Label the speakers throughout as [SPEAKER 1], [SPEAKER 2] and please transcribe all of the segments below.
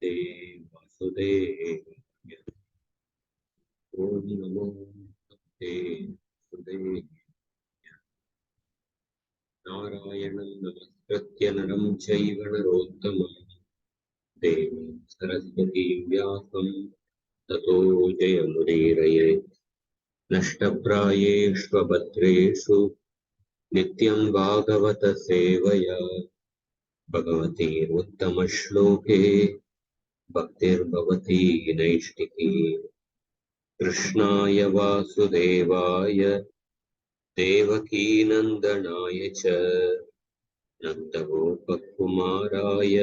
[SPEAKER 1] ते वासुदेवाय। ॐ नमो ते वासुदेवाय। नारायणं नमस्कृत्य नरं चैव नरोत्तमं देवीं सरस्वतीं व्यासं ततो जयमुदीरये। नष्टप्रायेष्वभद्रेषु नित्यं भागवतसेवया भगवतीरुत्तमश्लोके भक्तिर्भवती नैष्टिकी। कृष्णाय वासुदेवाय देवकीनन्दनाय च नन्दगोपकुमाराय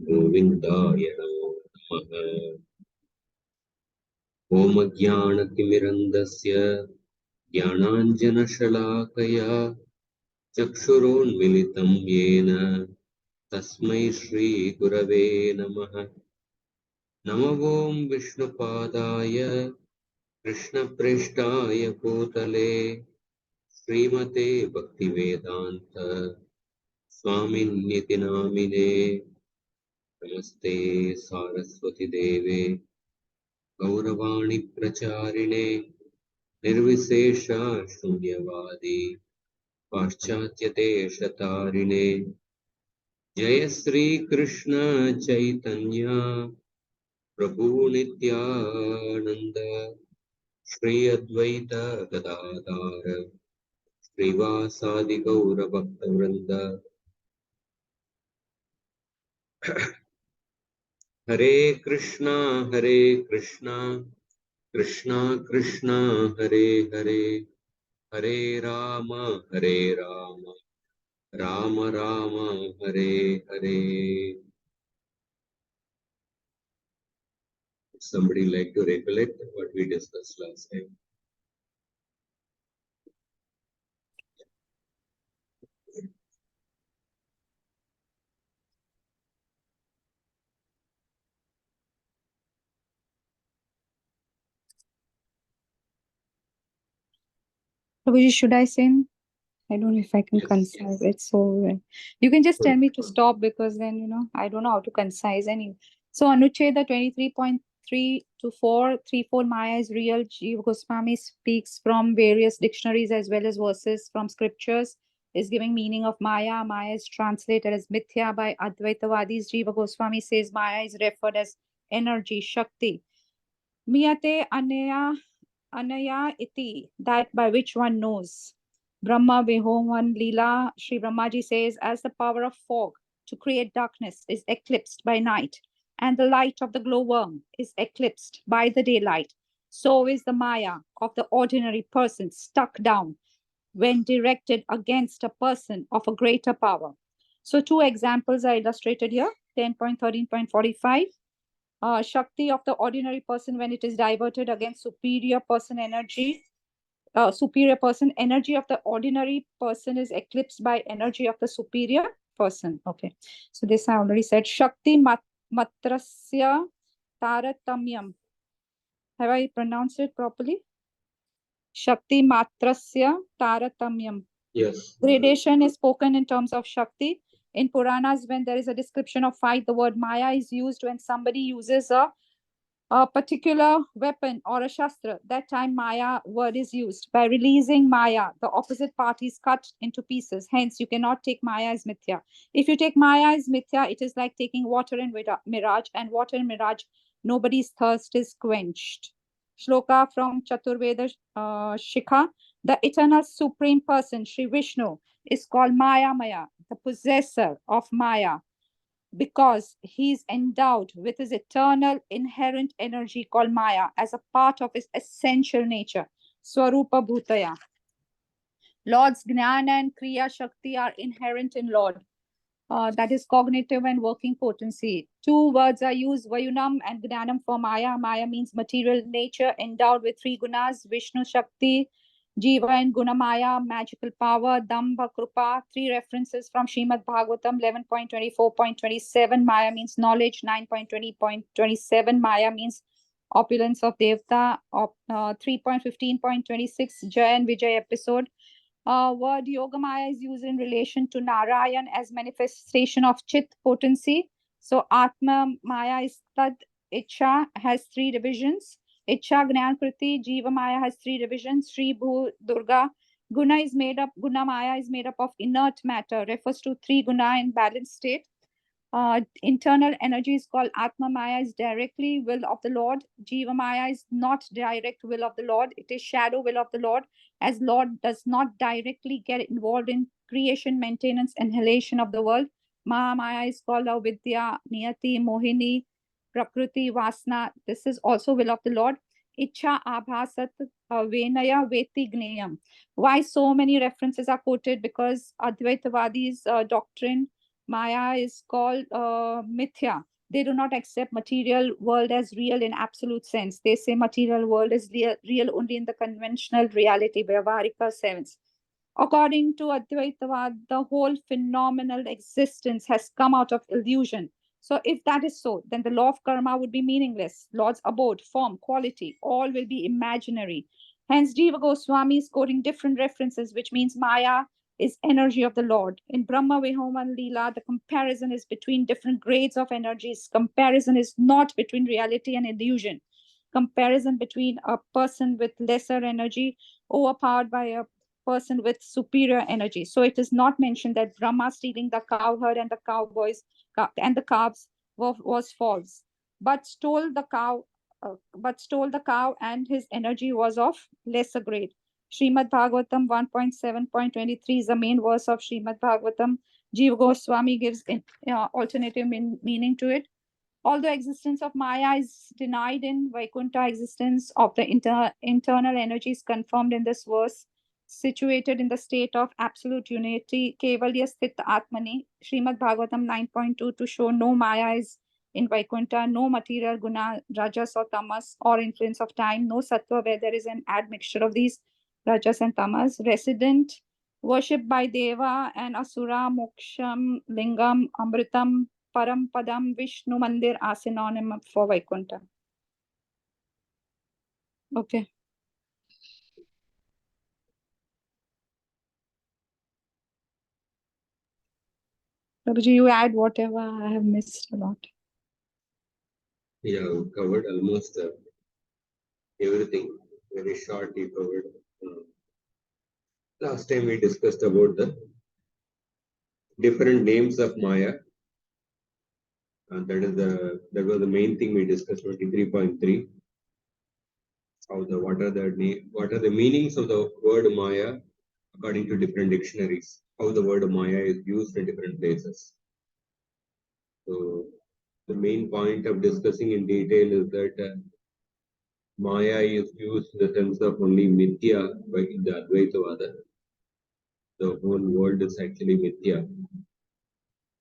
[SPEAKER 1] गोविन्दाय नमो नमः। ॐ ज्ञानतिमिरन्दस्य ज्ञानाञ्जनशलाकया चक्षुरोन्मिलितं येन तस्मै श्रीगुरवे नमः। नमो ॐ विष्णुपादाय कृष्णप्रेष्ठाय भूतले श्रीमते भक्तिवेदान्त स्वामिन्निति नामिने। नमस्ते सारस्वती देवे गौरवाणी प्रचारिणे निर्विशेष शून्यवादी पाश्चात्यदेशतारिणे। जय श्री कृष्ण चैतन्य प्रभु नित्यानंद श्री अद्वैत गदाधर श्रीवासादि गौर भक्तवृंद। हरे कृष्णा कृष्णा कृष्णा हरे हरे, हरे Ram Ram Ram Hare Hare. Somebody like to recollect what we discussed last time?
[SPEAKER 2] Prabhuji, should I sing? I don't know if I can
[SPEAKER 1] Yes,
[SPEAKER 2] concise it. So you can just tell me to stop, because then, I don't know how to concise any. So Anuccheda 23.3 to 434 Maya is real. Jiva Goswami speaks from various dictionaries as well as verses from scriptures, is giving meaning of Maya. Maya is translated as Mithya by Advaitavadis. Jiva Goswami says Maya is referred as energy, Shakti. Miyate Anaya iti, that by which one knows. Brahma Vihoman Leela, Sri Brahmaji says, as the power of fog to create darkness is eclipsed by night, and the light of the glowworm is eclipsed by the daylight, so is the Maya of the ordinary person stuck down when directed against a person of a greater power. So two examples are illustrated here, 10.13.45. Shakti of the ordinary person when it is diverted against superior person energy. Superior person energy of the ordinary person is eclipsed by energy of the superior person. Okay, so this I already said. Shakti matrasya taratamyam. Have I pronounced it properly? Shakti matrasya taratamyam.
[SPEAKER 1] yes.
[SPEAKER 2] Gradation is spoken in terms of Shakti. In Puranas, when there is a description of fight, the word Maya is used when somebody uses a particular weapon or a shastra. That time Maya word is used. By releasing Maya, the opposite party is cut into pieces. Hence, you cannot take Maya as Mithya. If you take Maya as Mithya, it is like taking water in mirage, and water in mirage, nobody's thirst is quenched. Shloka from Chaturveda Shikha. The eternal supreme person, Sri Vishnu, is called Maya Maya, the possessor of Maya, because he is endowed with his eternal inherent energy called Maya as a part of his essential nature, Swarupa Bhutaya. Lord's Gnana and Kriya Shakti are inherent in Lord. That is cognitive and working potency. Two words are used, Vayunam and Gnanam, for Maya. Maya means material nature endowed with three gunas, Vishnu Shakti, Jiva and Gunamaya, magical power, Dambha Krupa. Three references from Srimad Bhagavatam 11.24.27. Maya means knowledge. 9.20.27. Maya means opulence of Devta. 3.15.26 Jay and Vijay episode. Word Yogamaya is used in relation to Narayan as manifestation of Chit potency. So Atma Maya is Tad Icha has three divisions. Icha Gnan Kriti, Jiva Maya has three divisions. Sri Bhu Durga. Guna Maya is made up of inert matter, refers to three guna in balanced state. Internal energy is called Atma Maya, is directly will of the Lord. Jiva Maya is not direct will of the Lord. It is shadow will of the Lord, as Lord does not directly get involved in creation, maintenance, and halation of the world. Maha Maya is called Avidya, Niyati, Mohini, Prakriti, Vasna. This is also will of the Lord. Icha Abhasat Venaya Veti Gneyam. Why so many references are quoted? Because Advaitavadi's doctrine Maya is called mithya. They do not accept material world as real in absolute sense. They say material world is real only in the conventional reality, Vyavaharika sense. According to Advaitavad, the whole phenomenal existence has come out of illusion. So, if that is so, then the law of karma would be meaningless. Lord's abode, form, quality, all will be imaginary. Hence, Jiva Goswami is quoting different references, which means Maya is energy of the Lord. In Brahma Vihoman Leela, the comparison is between different grades of energies. Comparison is not between reality and illusion. Comparison between a person with lesser energy overpowered by a person with superior energy. So it is not mentioned that Brahma stealing the cowherd and the cowboys and the calves was false, but stole the cow and his energy was of lesser grade. Srimad Bhagavatam 1.7.23 is the main verse of Srimad Bhagavatam. Jiva Goswami gives alternative meaning to it. Although existence of Maya is denied in Vaikuntha, existence of the internal energy is confirmed in this verse, situated in the state of absolute unity, Kevalya Sthit Atmani, Srimad Bhagavatam 9.2, to show no Maya is in Vaikuntha, no material guna, rajas or tamas, or influence of time, no sattva where there is an admixture of these rajas and tamas, resident, worshipped by Deva and Asura, Moksham, Lingam, Amritam, Param Padam, Vishnu Mandir are synonym for Vaikuntha. Okay. Prabhuji, you add whatever I have missed a lot.
[SPEAKER 1] Yeah, we covered almost everything. Very short, we covered. Last time we discussed about the different names of Maya. That was the main thing we discussed. 23.3. What are the meanings of the word Maya according to different dictionaries? How the word Maya is used in different places. So the main point of discussing in detail is that Maya is used in the sense of only Mithya in the Advaitavada. The whole world is actually Mithya.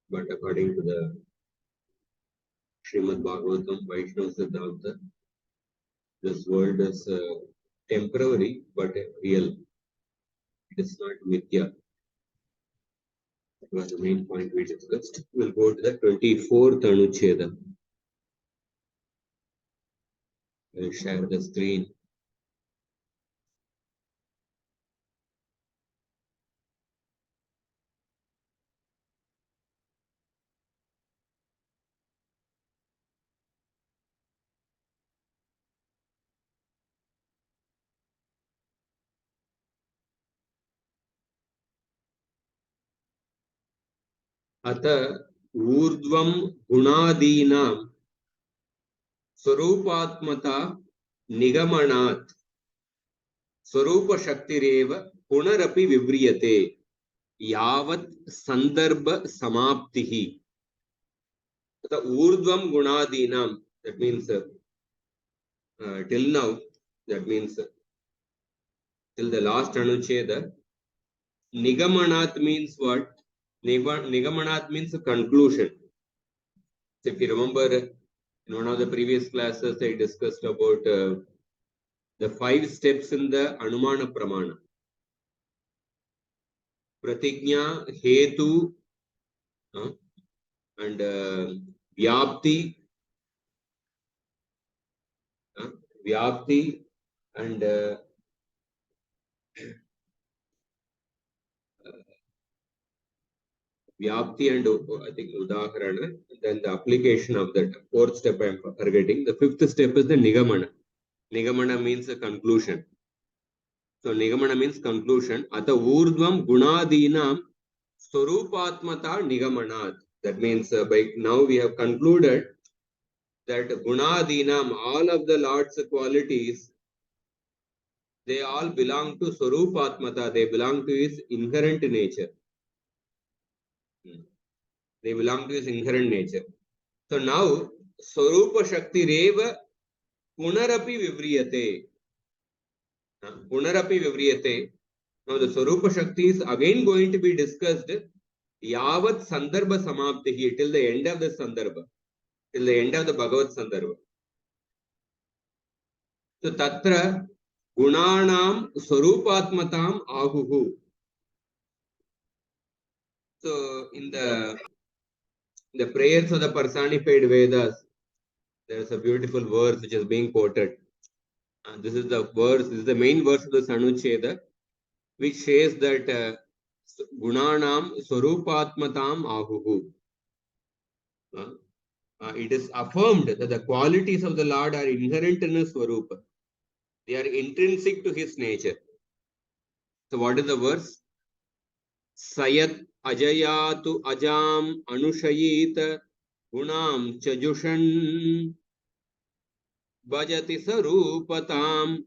[SPEAKER 1] But according to the Srimad Bhagavatam, Vaishnava Siddhanta, this world is temporary but real. It is not Mithya. That was the main point we discussed. We'll go to the 24th anuccheda. I'll share the screen. अत ऊर्ध्वं गुणादीनां स्वरूपात्मता निगमनात् स्वरूप शक्तिरेव पुनरपि विव्रियते यावत् संदर्भ समाप्तिः. अत ऊर्ध्वं गुणादीनां, that means till now, that means till the last anucheda. Nigamanat means what? Nigamanat means a conclusion. So if you remember, in one of the previous classes, I discussed about the 5 steps in the Anumana Pramana. Pratigna, Hetu, and Vyapti, and Vyapti and I think Udaharana, then the application of that. Fourth step I am forgetting. The fifth step is the Nigamana. Nigamana means a conclusion. So Nigamana means conclusion. Ata urdvam gunadinam swarupatmata nigamanat. That means by now we have concluded that gunadinam, all of the Lord's qualities, they all belong to swarupatmata. They belong to his inherent nature. They belong to his inherent nature. So now Swarupa Shakti Reva Punarapi Vivriyate. Punarapi Vivriyate. Now the Swarupa Shakti is again going to be discussed Yavat Sandarbha Samaptihi till the end of the Sandarbha, till the end of the Bhagavad Sandarbha. So Tatra Gunanam Swarupatmatam Ahuhu. So in the prayers of the personified Vedas, there is a beautiful verse which is being quoted. And this is the verse, this is the main verse of the Anuccheda, which says that Gunanam Swarupatmatam Ahuhu. It is affirmed that the qualities of the Lord are inherent in his Swarupa. They are intrinsic to his nature. So what is the verse? Sayat Ajayatu Ajam Anushayita Gunam Chajushan Bhajati Sarupatam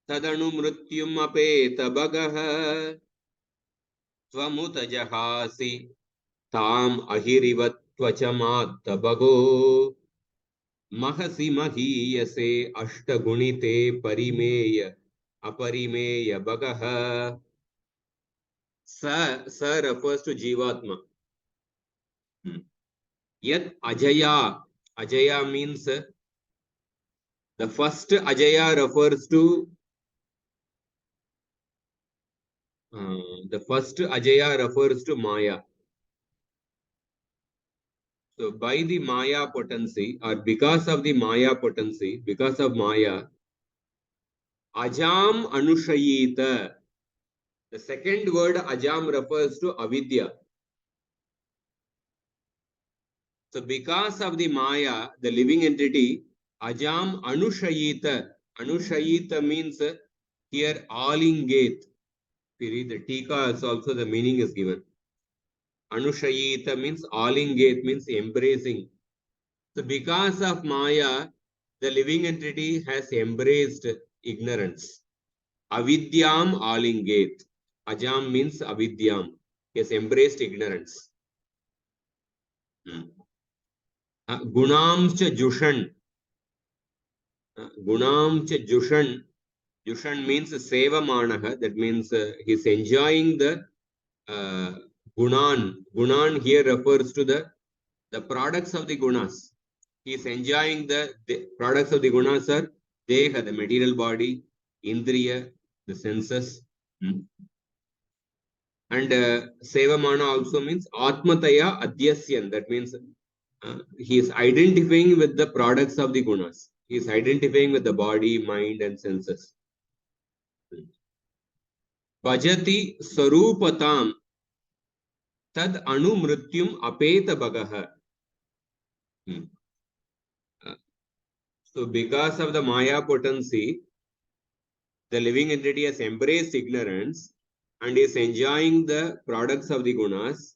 [SPEAKER 1] Tadanu Mrityum Apeta Bagaha Tvamutajahasi Tam Ahirivat Tvachamat Tabago Mahasi Mahiyase Ashtagunite Parimeya Aparimeya Bagaha. Sa refers to Jivatma. Yet Ajaya. Ajaya means the first Ajaya refers to Maya. So by the Maya potency or because of the Maya potency, because of Maya, Ajam Anushayita. The second word Ajam refers to Avidya. So because of the Maya, the living entity, Ajam Anushayita. Anushayita means here Alingate. If you read the Tika, also the meaning is given. Anushayita means Alingate, means embracing. So because of Maya, the living entity has embraced ignorance. Avidyam Alingate. Ajam means Avidyam. He has embraced ignorance. Gunam cha Jushan. Gunam cha Jushan. Jushan means Sevamanaha. That means he is enjoying the Gunan. Gunan here refers to the products of the Gunas. He is enjoying the products of the Gunas are Deha, the material body, Indriya, the senses. And Sevamana also means Atmataya Adyasyan. That means he is identifying with the products of the Gunas. He is identifying with the body, mind, and senses. Bhajati Sarupatam Tad Anu Mrityum Apeta Bagaha. So because of the Maya potency, the living entity has embraced ignorance and is enjoying the products of the Gunas.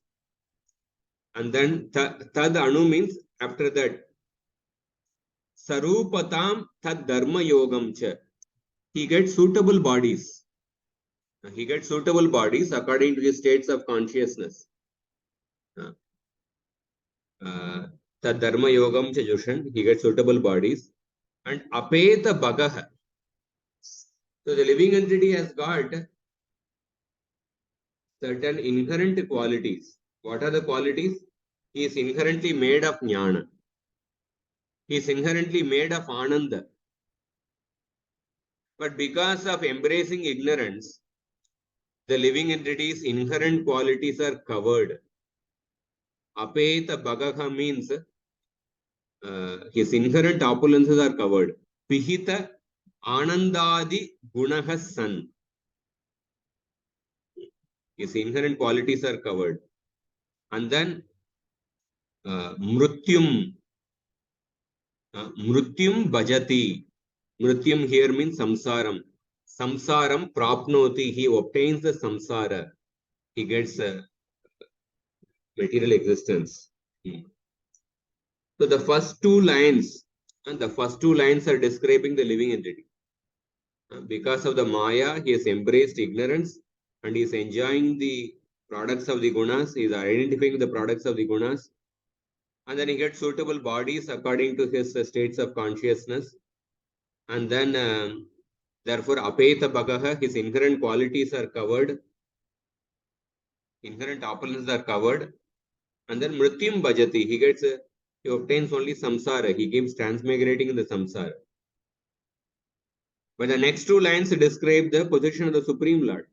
[SPEAKER 1] And then Tad Anu means after that Sarupatam Tad Dharma Yogam Cha. He gets suitable bodies. He gets suitable bodies according to the states of consciousness. Tad Dharma Yogam Cha Jushan. He gets suitable bodies. And Apeta Bagaha. So the living entity has got certain inherent qualities. What are the qualities? He is inherently made of jnana. He is inherently made of ananda. But because of embracing ignorance, the living entity's inherent qualities are covered. Apeta bagaha means his inherent opulences are covered. Pihita anandadi gunaha san. His inherent qualities are covered. And then mrutyum. Mrutyum bhajati. Mrutyum here means samsaram. Samsaram prapnoti. He obtains the samsara. He gets material existence. So the first two lines, and the first two lines are describing the living entity. Because of the Maya, he has embraced ignorance and he is enjoying the products of the gunas. He is identifying the products of the gunas. And then he gets suitable bodies according to his states of consciousness. And then, therefore, apeta bhagaha, his inherent qualities are covered. Inherent opulence are covered. And then mrityum bhajati, he obtains only samsara. He keeps transmigrating in the samsara. But the next two lines describe the position of the Supreme Lord.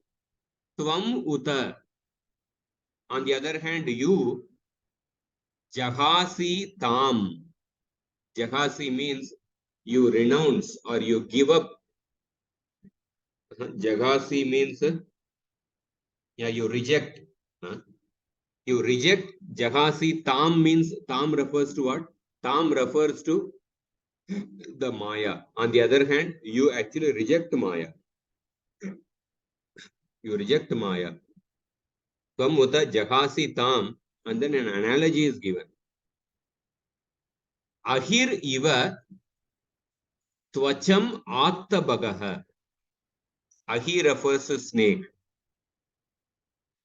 [SPEAKER 1] Tvam uta. On the other hand, you, jahasi tam. Jahasi means you renounce or you give up. Jahasi means you reject. You reject. Jahasi tam means tam refers to what? Tam refers to the Maya. On the other hand, you actually reject Maya. You reject Maya. Tvam uta jahasi tam. And then an analogy is given. Ahir iva tvacham atta bagaha. Ahi refers to snake.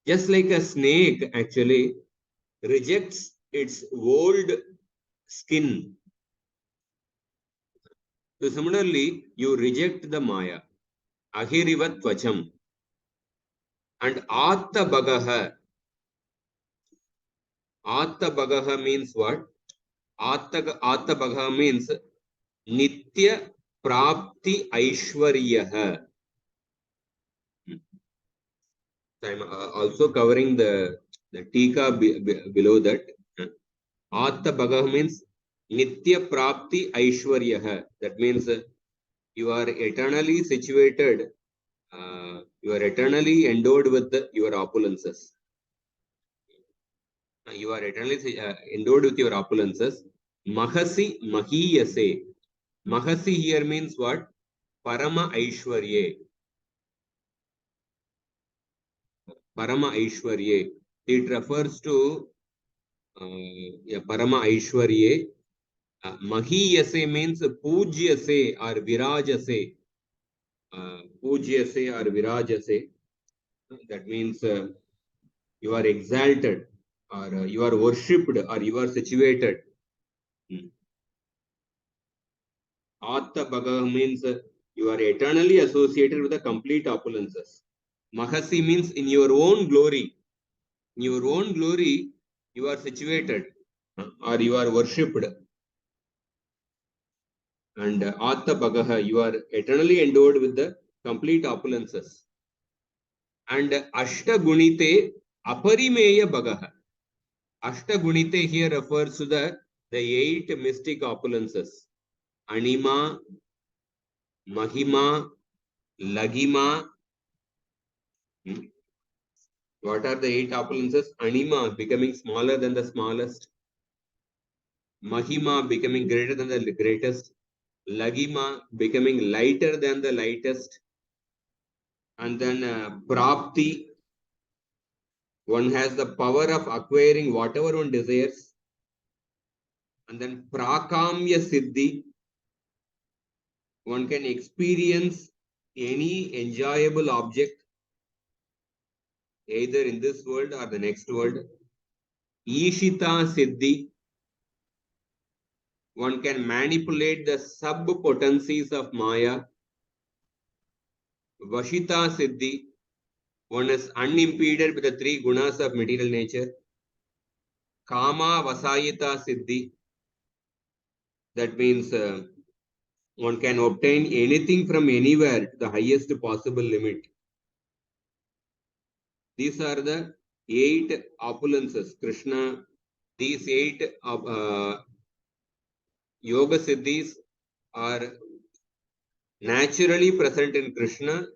[SPEAKER 1] Just like a snake actually rejects its old skin. So similarly, you reject the Maya. Ahirivat tvacham. And atta bagaha. Atta bagaha means what? Atta bagaha means nitya prapti aishwaryaha. So I'm also covering the tika below that. Atta bagaha means nitya prapti aishwaryaha. That means you are eternally situated, you are eternally endowed with your opulences. You are eternally endowed with your opulences. Mahasi mahiyase. Mahasi here means what? Parama Aishwarye. Parama Aishwarye. It refers to Parama Aishwarye. Mahiyase means Pujyase or Virajase. Pujyase or Virajase. That means you are exalted or you are worshipped or you are situated. Atta Bhagav means you are eternally associated with the complete opulences. Mahasi means in your own glory. In your own glory, you are situated or you are worshipped. And Atta Bhagaha, you are eternally endowed with the complete opulences. And Ashta Gunite Aparimeya Bhagaha. Ashta Gunite here refers to the 8 mystic opulences. Anima, Mahima, Lagima. What are the 8 opulences? Anima becoming smaller than the smallest. Mahima becoming greater than the greatest. Lagima becoming lighter than the lightest. And then Prapti, one has the power of acquiring whatever one desires. And then Prakamya Siddhi, one can experience any enjoyable object, either in this world or the next world. Ishita Siddhi, one can manipulate the sub-potencies of Maya. Vashita Siddhi, one is unimpeded with the 3 gunas of material nature. Kama Vasayita Siddhi, that means one can obtain anything from anywhere to the highest possible limit. These are the 8 opulences. Krishna, these 8 yoga siddhis are naturally present in Krishna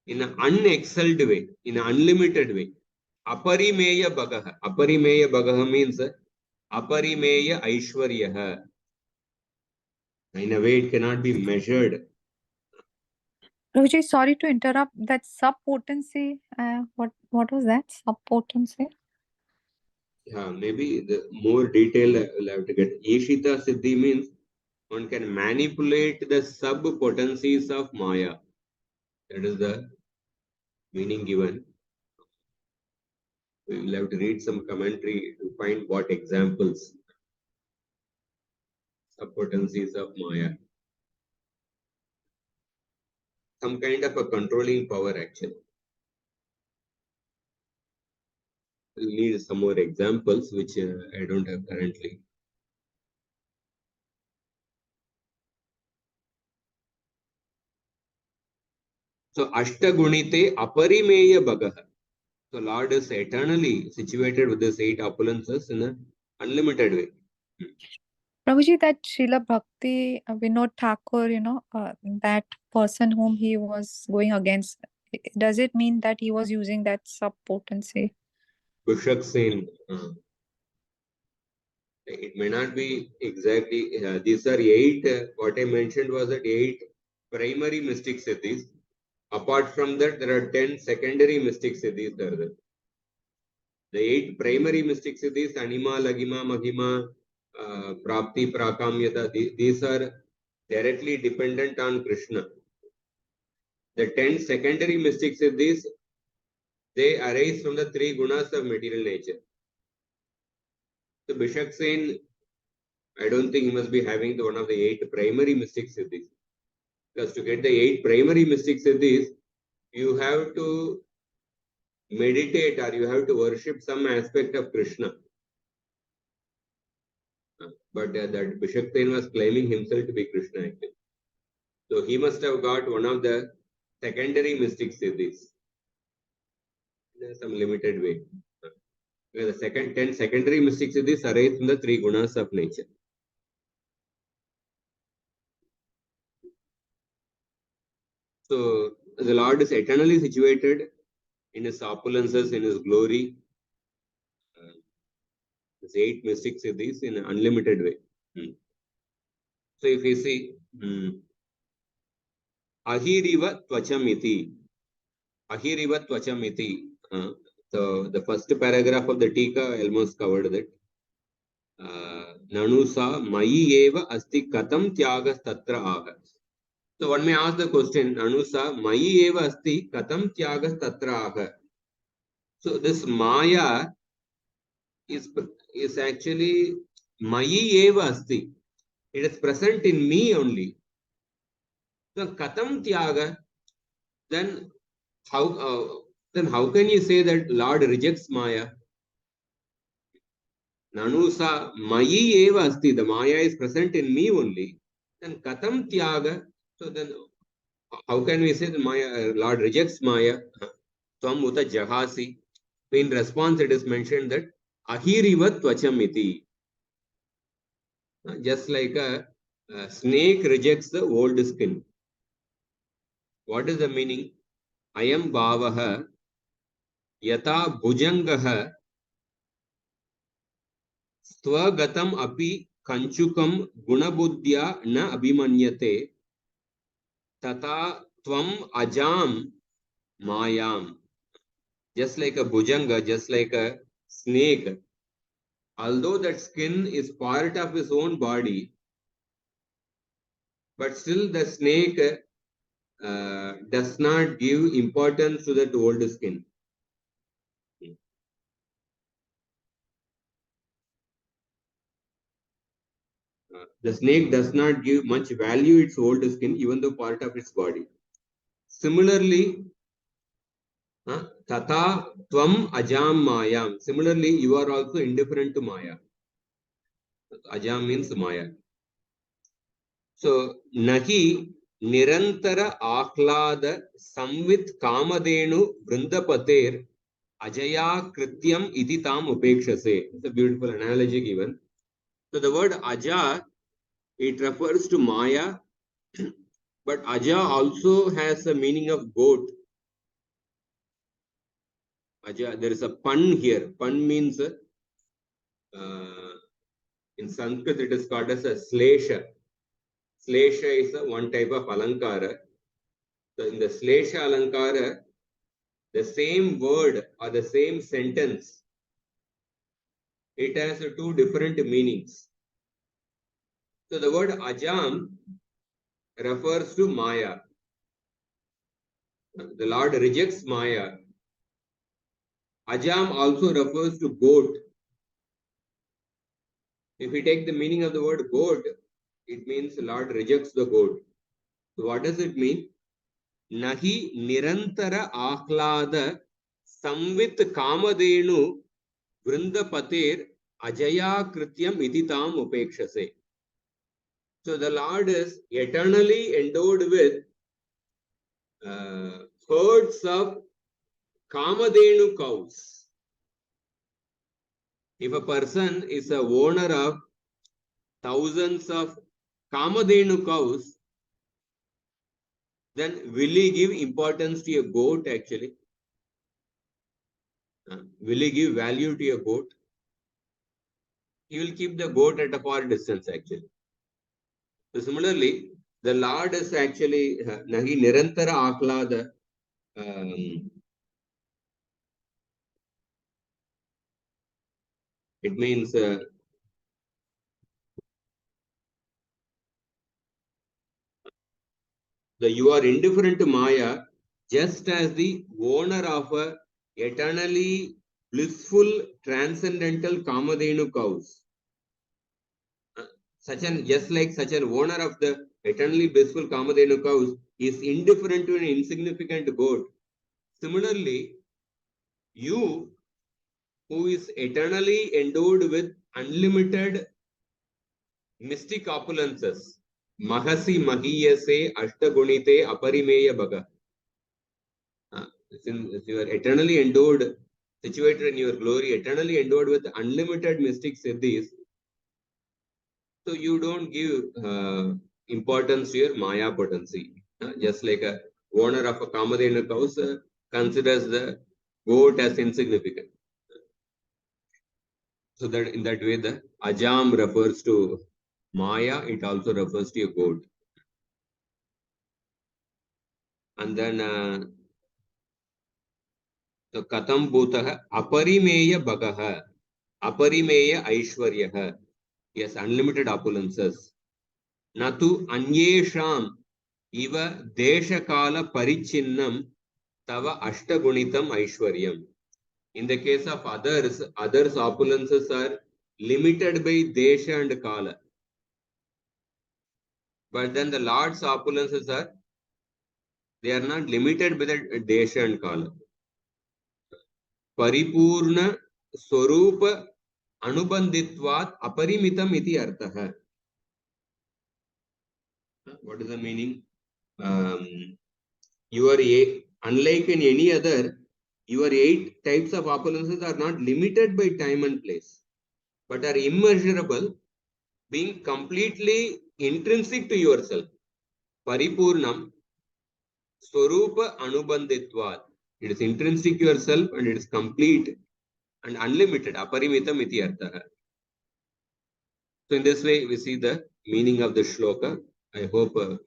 [SPEAKER 1] in an unexcelled way, in an unlimited way. Aparimeya bhagaha. Aparimeya bhagaha means aparimeya aishwaryaha. In a way, it cannot be measured.
[SPEAKER 2] Rohit, sorry to interrupt. That subpotency, what was that? Subpotency?
[SPEAKER 1] Yeah, maybe the more detail we'll have to get. Ishita Siddhi means one can manipulate the sub-potencies of Maya. That is the meaning given. We will have to read some commentary to find what examples, sub-potencies of Maya. Some kind of a controlling power actually. We'll need some more examples which I don't have currently. So Ashtagunite Aparimeya Bhagaha. So Lord is eternally situated with these 8 opulences in an unlimited way.
[SPEAKER 2] Prabhuji, that Srila Bhakti Vinod Thakur, that person whom he was going against, does it mean that he was using that subpotency?
[SPEAKER 1] Bishak Sen, it may not be exactly, these are 8, what I mentioned was that 8 primary mystic siddhis. Apart from that, there are 10 secondary mystic siddhis. The 8 primary mystic siddhis, Anima, Lagima, Mahima, Prapti, Prakamyata, these are directly dependent on Krishna. The 10 secondary mystic siddhis, they arise from the 3 gunas of material nature. So Bishak Sen, I don't think he must be having one of the 8 primary mystic siddhis. Because to get the 8 primary mystic siddhis, you have to meditate or you have to worship some aspect of Krishna. But that Bishak Sen was claiming himself to be Krishna actually. So he must have got one of the secondary mystic siddhis in some limited way. Where the 10 secondary mystic siddhis arise from the 3 gunas of nature. So the Lord is eternally situated in his opulences, in his glory. His 8 mystic siddhis in an unlimited way. So if you see, Ahiriva Tvachamiti. Ahiriva Tvachamiti. So the first paragraph of the Tika almost covered that. Nanusa Mayi Eva Asti Katam Tyagas Tatra Aga. So one may ask the question, Nanusa Mayi Eva Asti Katam Tyagas Tatra Aga. So this Maya is actually Mayi Eva Asti. It is present in me only. So Katam Tyaga, then how can you say that Lord rejects Maya? Nanusa Mayi Eva Asti, the Maya is present in me only. Then Katam Tyaga, so then how can we say that Maya, Lord rejects Maya? Tvam Uta Jahasi. In response, it is mentioned that Ahirivat Tvachamiti. Just like a snake rejects the old skin. What is the meaning? Ayam Bhavaha Yata Bhujangaha Swagatam api Kanchukam Gunabuddhya na abhimanyate Tata Tvam Ajam Mayam. Just like a bhujanga, just like a snake, although that skin is part of his own body, but still the snake does not give importance to that old skin. The snake does not give much value its old skin, even though part of its body. Similarly, Tata Tvam Ajam Mayam. Similarly, you are also indifferent to Maya. Ajam means Maya. So, Nahi Nirantara Ahlada Samvit Kamadenu Vrindapater Ajaya Krityam Iditam Upekshase. It's a beautiful analogy given. So, the word Aja, it refers to Maya, but Aja also has a meaning of goat. There is a pun here. Pun means in Sanskrit it is called as a slesha. Slesha is one type of alankara. So in the slesha alankara, the same word or the same sentence, it has two different meanings. So the word ajam refers to Maya. The Lord rejects Maya. Ajam also refers to goat. If we take the meaning of the word goat, it means the Lord rejects the goat. So what does it mean? Nahi nirantara ahlada samvit kamadenu vrindapatir ajaya krityam iditam upekshase. So the Lord is eternally endowed with herds of kamadenu cows. If a person is a owner of thousands of kamadenu cows, then will he give importance to a goat actually? Will he give value to a goat? He will keep the goat at a far distance actually. So similarly, the Lord is actually Nahi Nirantara Ahlada. It means you are indifferent to Maya just as the owner of a eternally blissful transcendental Kamadhenu cows. Just like such an owner of the eternally blissful Kamadhenu cows is indifferent to an insignificant goat. Similarly, you who is eternally endowed with unlimited mystic opulences, Mahasi Mahiyase Ashtagunite Aparimeya Bhaga. Since you are eternally endowed, situated in your glory, eternally endowed with unlimited mystic siddhis, so you don't give importance to your Maya potency. Just like a owner of a Kamadhenu house considers the goat as insignificant. So that in that way, the Ajam refers to Maya, it also refers to a goat. And then the Katam Bhutaha Aparimeya Bhagaha, Aparimeya Aishwaryaha. Yes, unlimited opulences. Natu Anyesham Iva Deshakala Parichinnam Tava Ashtagunitam Aishwaryam. In the case of others opulences are limited by Desha and Kala. But then the Lord's opulences are, they are not limited by the Desha and Kala. Paripurna Swarupa Anubanditvat Aparimitam iti arthaha. What is the meaning? Unlike in any other, your 8 types of opulences are not limited by time and place, but are immeasurable, being completely intrinsic to yourself. Paripurnam Swarupa Anubanditvat. It is intrinsic to yourself and it is complete and unlimited. Aparimitam iti arthaha. So in this way, we see the meaning of the shloka. I hope you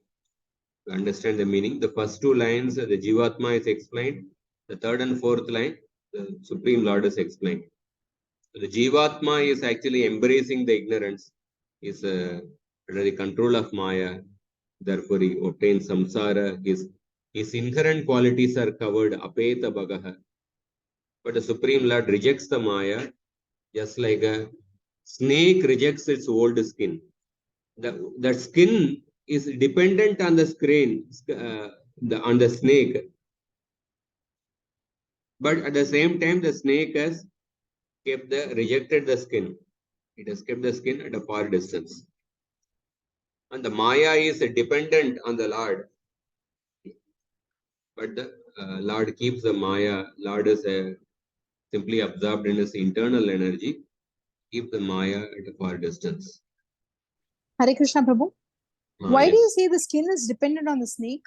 [SPEAKER 1] understand the meaning. The first 2 lines, the Jivatma is explained. The third and fourth line, the Supreme Lord is explained. The Jivatma is actually embracing the ignorance, is under the control of Maya. Therefore, he obtains samsara. His inherent qualities are covered, apeta bhagaha. But the Supreme Lord rejects the Maya, just like a snake rejects its old skin. That skin is dependent on the screen, on the snake. But at the same time, the snake has rejected the skin. It has kept the skin at a far distance. And the Maya is dependent on the Lord. But the Lord keeps the Maya. Lord is simply absorbed in his internal energy. Keep the Maya at a far distance.
[SPEAKER 3] Hare Krishna Prabhu. Why do
[SPEAKER 1] Yes.
[SPEAKER 3] you say the skin is dependent on the snake?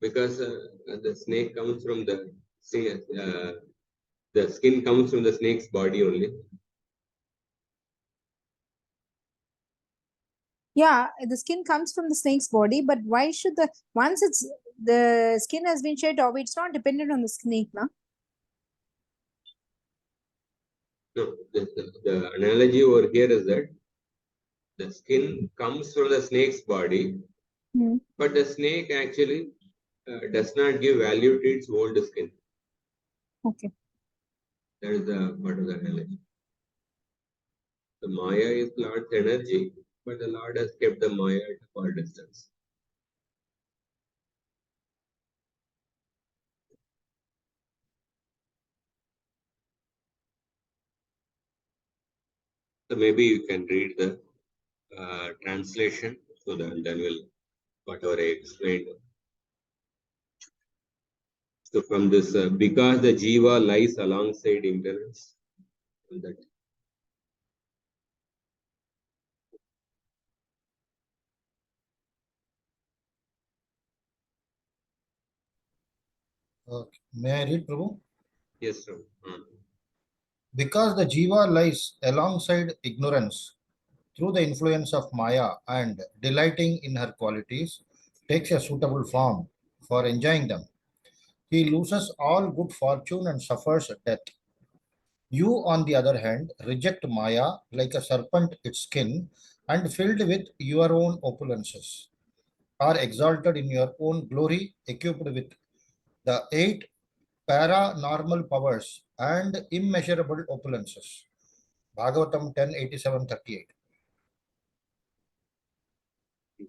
[SPEAKER 1] Because the snake comes from the skin comes from the snake's body only.
[SPEAKER 3] Yeah, the skin comes from the snake's body, but why should once the skin has been shed off, it's not dependent on the snake, na?
[SPEAKER 1] No, the analogy over here is that the skin comes from the snake's body, but the snake actually does not give value to its old skin.
[SPEAKER 3] Okay.
[SPEAKER 1] That is the part of the analogy. The Maya is Lord's energy, but the Lord has kept the Maya at a far distance. So maybe you can read the translation, so then we'll whatever I explained. So from this, because the jiva lies alongside ignorance, that
[SPEAKER 4] May I read, Prabhu?
[SPEAKER 1] yes, sir.
[SPEAKER 4] Because the jiva lies alongside ignorance through the influence of Maya and delighting in her qualities, takes a suitable form for enjoying them. He loses all good fortune and suffers death. You, on the other hand, reject Maya like a serpent its skin, and filled with your own opulences, are exalted in your own glory, equipped with the 8 paranormal powers and immeasurable opulences. Bhagavatam 10:87-38.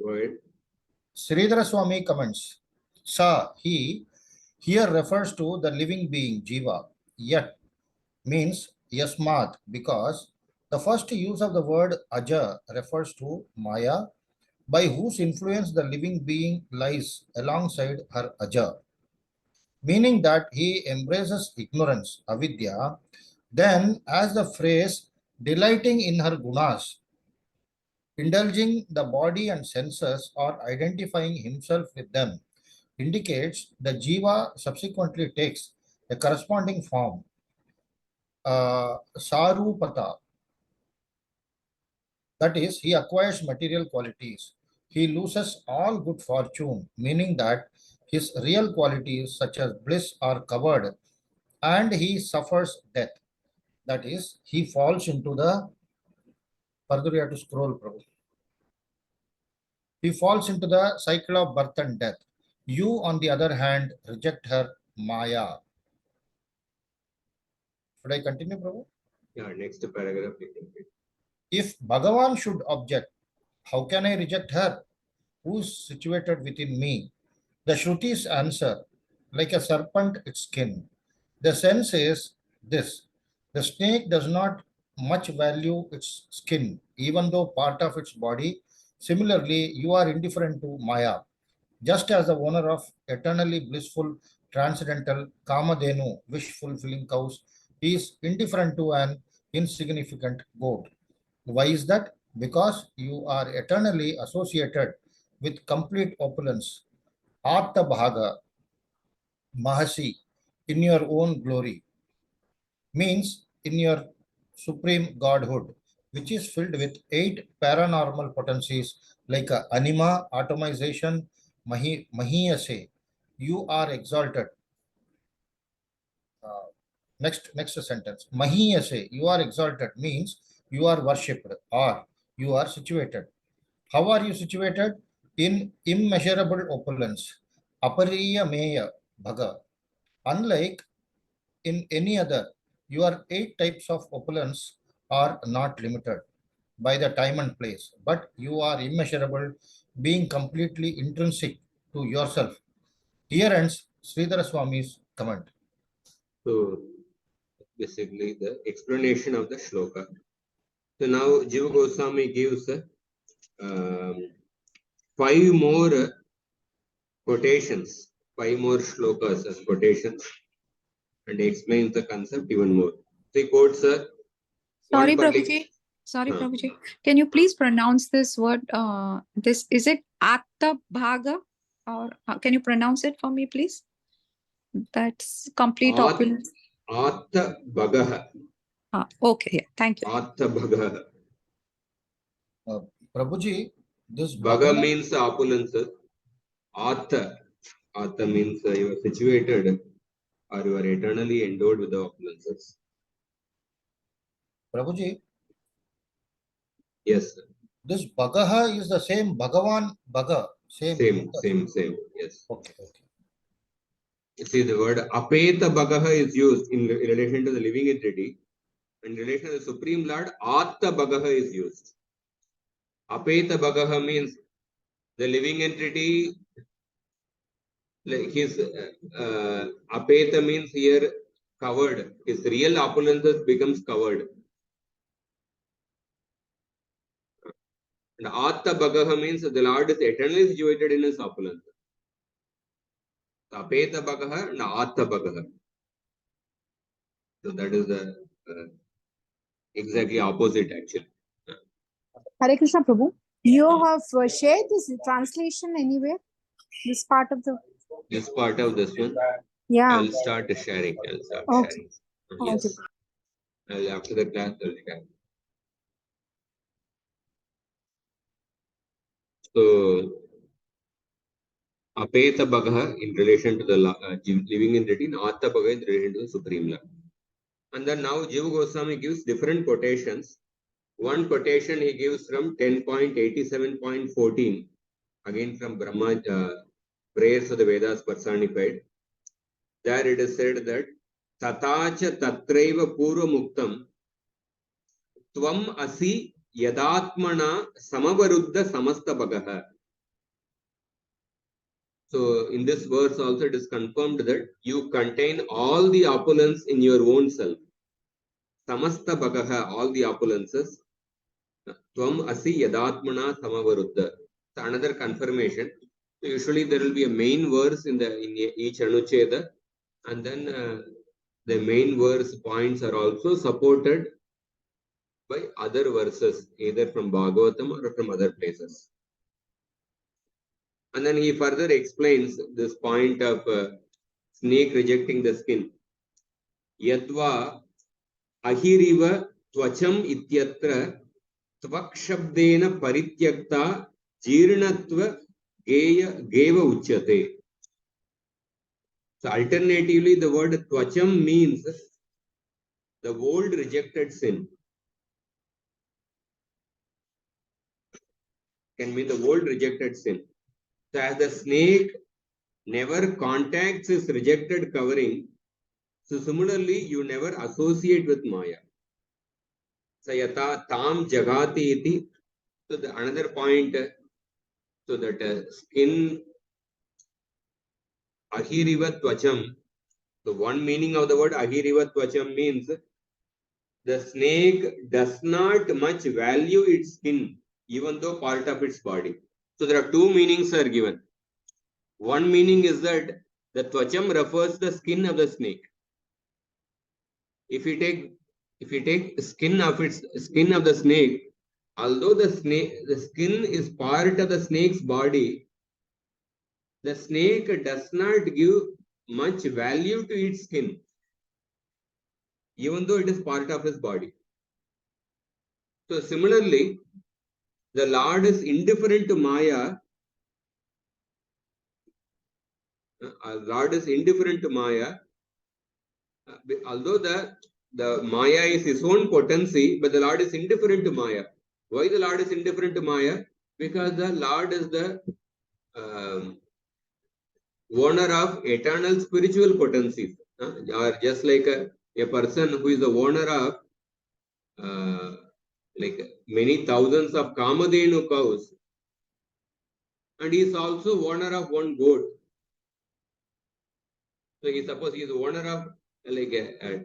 [SPEAKER 1] Go ahead.
[SPEAKER 4] Sridhara Swami comments, Sa, he, here refers to the living being, Jiva. Yet means Yasmat, because the first use of the word Aja refers to Maya, by whose influence the living being lies alongside her Aja, meaning that he embraces ignorance, avidya. Then, as the phrase delighting in her gunas, indulging the body and senses or identifying himself with them, indicates the jiva subsequently takes a corresponding form, sarupata, that is, he acquires material qualities. He loses all good fortune, meaning that his real qualities, such as bliss, are covered, and he suffers death. That is, he falls into the. Further, you have to scroll, Prabhu. He falls into the cycle of birth and death. You, on the other hand, reject her Maya. Should I continue, Prabhu?
[SPEAKER 1] Yeah, next paragraph.
[SPEAKER 4] If Bhagavan should object, how can I reject her, who is situated within me? The Shrutis answer, like a serpent its skin. The sense is this: the snake does not much value its skin, even though part of its body. Similarly, you are indifferent to Maya, just as the owner of eternally blissful, transcendental Kamadhenu, wish fulfilling cows, is indifferent to an insignificant goat. Why is that? Because you are eternally associated with complete opulence, Artha Bhaga, Mahasi, in your own glory, means in your supreme godhood, which is filled with 8 paranormal potencies like anima, atomization, mahiyase. You are exalted. Uh, next sentence. Mahiyase, you are exalted means you are worshipped or you are situated. How are you situated? In immeasurable opulence. Apariya meya bhaga. Unlike in any other, your 8 types of opulence are not limited by the time and place, but you are immeasurable, being completely intrinsic to yourself. Here ends Sridhara Swami's comment.
[SPEAKER 1] So basically the explanation of the shloka. So now Jiva Goswami gives 5 more quotations, 5 more shlokas as quotations, and he explains the concept even more. So he quotes
[SPEAKER 2] Sorry,
[SPEAKER 1] one particular.
[SPEAKER 2] Prabhuji. Sorry, Prabhuji. Can you please pronounce this word? This is it Atta Bhaga or can you pronounce it for me, please? That's complete
[SPEAKER 1] At-
[SPEAKER 2] opulence.
[SPEAKER 1] Atta Bagaha.
[SPEAKER 2] Okay, yeah, thank you.
[SPEAKER 1] Atta Bagaha.
[SPEAKER 4] Prabhuji, this
[SPEAKER 1] Baga
[SPEAKER 4] Bhagavan,
[SPEAKER 1] means opulence. Atta. Atta means you are situated or you are eternally endowed with the opulences.
[SPEAKER 4] Prabhuji,
[SPEAKER 1] Yes.
[SPEAKER 4] this Bagaha is the same Bhagavan Bhaga.
[SPEAKER 1] Same. Yes.
[SPEAKER 4] Okay.
[SPEAKER 1] You see, the word apeta bagaha is used in relation to the living entity. In relation to the Supreme Lord, atta bagaha is used. Apeta bagaha means the living entity, like his apeta means here covered. His real opulences becomes covered. And atta bagaha means the Lord is eternally situated in his opulence. Apeta bagaha and atta bagaha. So that is the exactly opposite actually.
[SPEAKER 3] Hare Krishna Prabhu. You have shared this translation anywhere? This part of the.
[SPEAKER 1] This part of this one,
[SPEAKER 3] Yeah.
[SPEAKER 1] I'll start sharing.
[SPEAKER 3] Okay.
[SPEAKER 1] Sharing.
[SPEAKER 3] Okay.
[SPEAKER 1] Yes. After the class, I'll share. So, Apeta Bagaha in relation to the living entity, and Atta Bagaha in relation to the Supreme Lord. And then now Jiva Goswami gives different quotations. One quotation he gives from 10.87.14, again from Brahma, prayers of the Vedas personified. There it is said that Tatacha Tatraiva Purva Muktam Tvam Asi Yadatmana Samavarudha Samasta Bagaha. So in this verse also it is confirmed that you contain all the opulence in your own self. Samasta Bagaha, all the opulences. Tvam Asi Yadatmana Samavarudha. So another confirmation. So usually there will be a main verse in each anuccheda, and then the main verse points are also supported by other verses, either from Bhagavatam or from other places. And then he further explains this point of snake rejecting the skin. Yadva ahiriva tvacham ityatra tvakshabdena parityakta jirnatva geva uchyate. So alternatively, the word tvacham means the old rejected sin. Can mean the old rejected sin. So as the snake never contacts his rejected covering, so similarly, you never associate with Maya. Sayata tam jagati iti. So the another point, so that skin ahiriva tvacham. So one meaning of the word ahiriva tvacham means the snake does not much value its skin, even though part of its body. So there are two meanings are given. One meaning is that the tvacham refers to the skin of the snake. If you take skin of the snake, although the skin is part of the snake's body, the snake does not give much value to its skin, even though it is part of his body. So similarly, the Lord is indifferent to Maya. Lord is indifferent to Maya, although the Maya is his own potency, but the Lord is indifferent to Maya. Why the Lord is indifferent to Maya? Because the Lord is the owner of eternal spiritual potencies, or just like a person who is the owner of like many thousands of Kamadhenu cows, and he is also owner of one goat. So suppose he is owner of like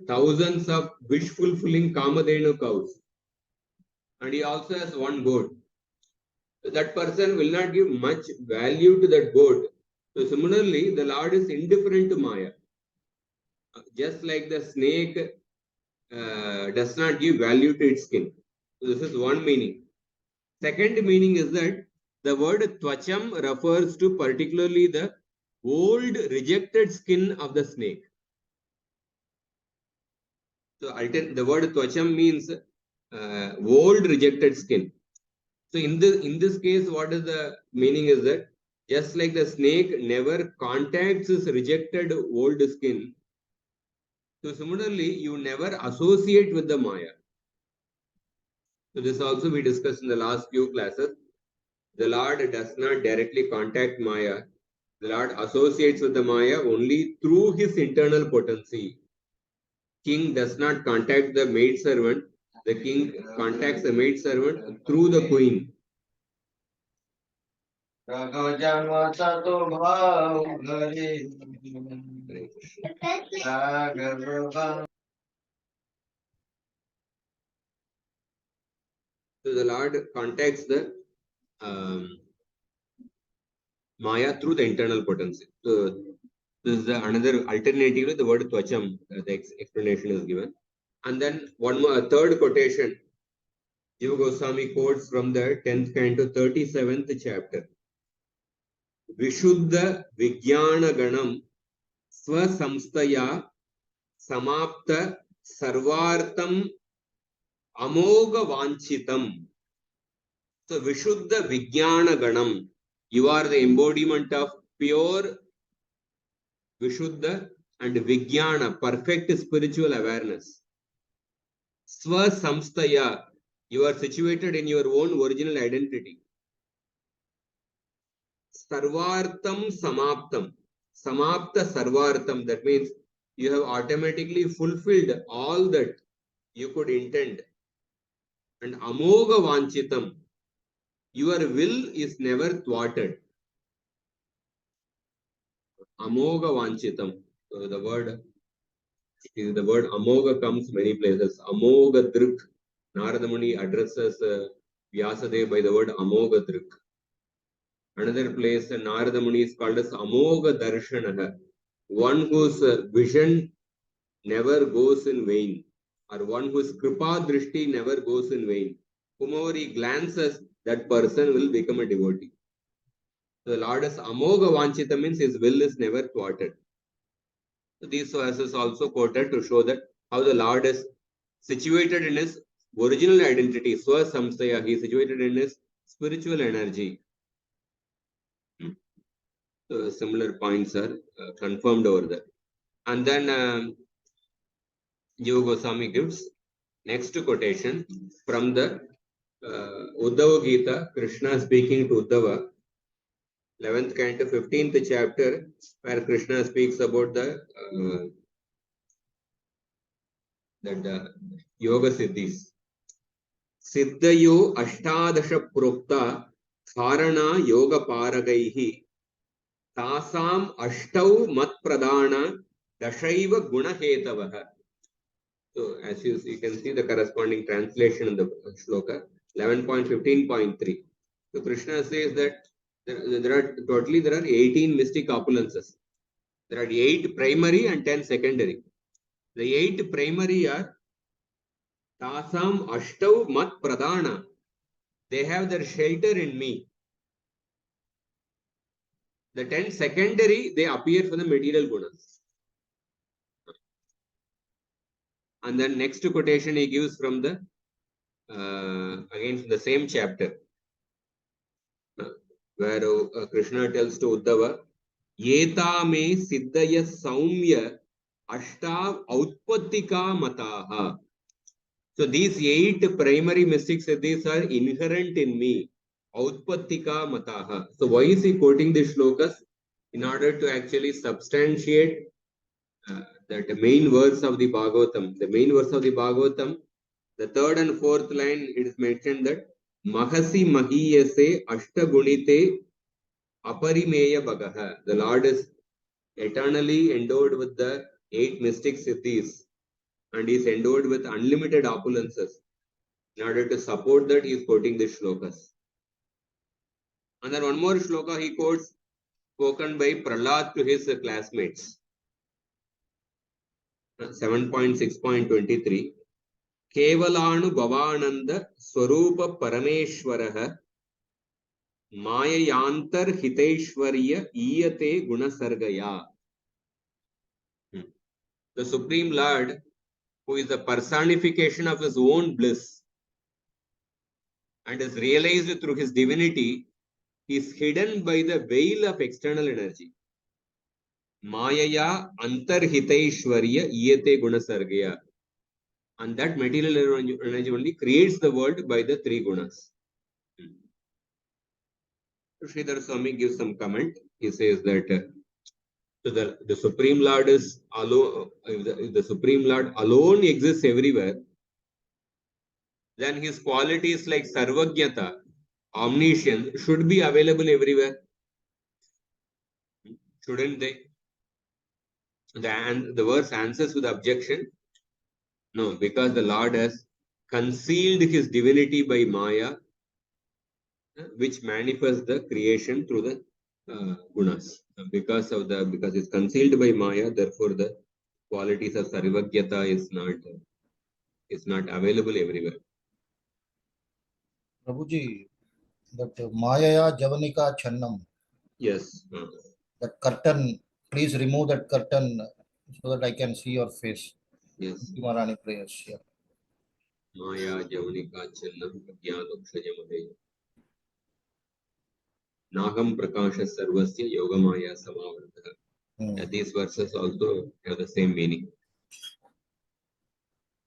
[SPEAKER 1] thousands of wish fulfilling Kamadhenu cows, and he also has one goat. So that person will not give much value to that goat. So similarly, the Lord is indifferent to Maya. Just like the snake does not give value to its skin. So this is one meaning. Second meaning is that the word tvacham refers to particularly the old rejected skin of the snake. So the word tvacham means old rejected skin. So in this case, what is the meaning is that just like the snake never contacts its rejected old skin, so similarly, you never associate with the Maya. So this also we discussed in the last few classes. The Lord does not directly contact Maya. The Lord associates with the Maya only through his internal potency. King does not contact the maid servant. The king contacts the maid servant through the queen. So the Lord contacts the Maya through the internal potency. So this is another alternative. The word tvacham, the explanation is given. And then one more, a third quotation. Jiva Goswami quotes from the 10th canto, 37th chapter. Vishuddha Vijnana Ganam Swasamstaya Samapta Sarvartam Amoga Vanchitam. So Vishuddha Vijnana Ganam. You are the embodiment of pure Vishuddha and Vijnana, perfect spiritual awareness. Swasamstaya. You are situated in your own original identity. Sarvartam Samaptam. Samapta Sarvartam. That means you have automatically fulfilled all that you could intend. And Amoga Vanchitam. Your will is never thwarted. Amoga Vanchitam. So the word Amoga comes many places. Amoga Drik. Narada Muni addresses Vyasadeva by the word Amoga Drik. Another place, Narada Muni is called as Amoga Darshanaha, one whose vision never goes in vain, or one whose Kripa Drishti never goes in vain. Whomever he glances, that person will become a devotee. So the Lord is Amoga Vanchita means his will is never thwarted. So these verses also quoted to show that how the Lord is situated in his original identity, Swa Samstaya, he is situated in his spiritual energy. So similar points are confirmed over there. And then Jiva Goswami gives next quotation from the Uddhava Gita, Krishna speaking to Uddhava, 11th canto, 15th chapter, where Krishna speaks about the yoga siddhis. Siddhayo ashtadasha prokta dharana yoga paragaihi tasam ashtau mat pradana dashaiva gunahetavaha. So as you can see the corresponding translation in the shloka 11.15.3. So Krishna says that there are 18 mystic opulences. There are 8 primary and 10 secondary. The 8 primary are Tasam Ashtau Mat Pradana. They have their shelter in me. The 10 secondary, they appear for the material gunas. And then next quotation he gives from the again from the same chapter, where Krishna tells to Uddhava, Yeta me siddhaya saumya ashtav outpattika mataha. So these 8 primary mystic siddhis are inherent in me. Outpattika mataha. So why is he quoting these shlokas? In order to actually substantiate that main verse of the Bhagavatam. The main verse of the Bhagavatam, the 3rd and 4th line, it is mentioned that Mahasi Mahiyase Ashtagunite Aparimeya Bagaha. The Lord is eternally endowed with the 8 mystic siddhis and is endowed with unlimited opulences. In order to support that, he is quoting these shlokas. And then one more shloka he quotes, spoken by Prahlad to his classmates. 7.6.23. Kevalanu Bhavananda Swarupa Parameshwaraha Mayayantar Hitaishwarya Iyate Gunasargaya. The Supreme Lord, who is the personification of his own bliss and is realized through his divinity, is hidden by the veil of external energy. Mayaya Antarhitaishwarya Iyate Gunasargaya. And that material energy only creates the world by the three gunas. Sridhar Swami gives some comment. He says that so the Supreme Lord is alone. If the Supreme Lord alone exists everywhere, then his qualities like Sarvajnata, omniscience, should be available everywhere. Shouldn't they? The verse answers with objection. No, because the Lord has concealed his divinity by Maya, which manifests the creation through the gunas. Because it's concealed by Maya, therefore the qualities of Sarvajnata is not available everywhere.
[SPEAKER 4] Prabhuji, that Mayaya Javanika Channam.
[SPEAKER 1] Yes.
[SPEAKER 4] That curtain, please remove that curtain so that I can see your face.
[SPEAKER 1] Yes.
[SPEAKER 4] Marani prayers. Yeah.
[SPEAKER 1] Maya Javanika Channam Jnadokshajamade. Nagam Prakasha Sarvasya Yogamaya Samavartha. These verses also have the same meaning.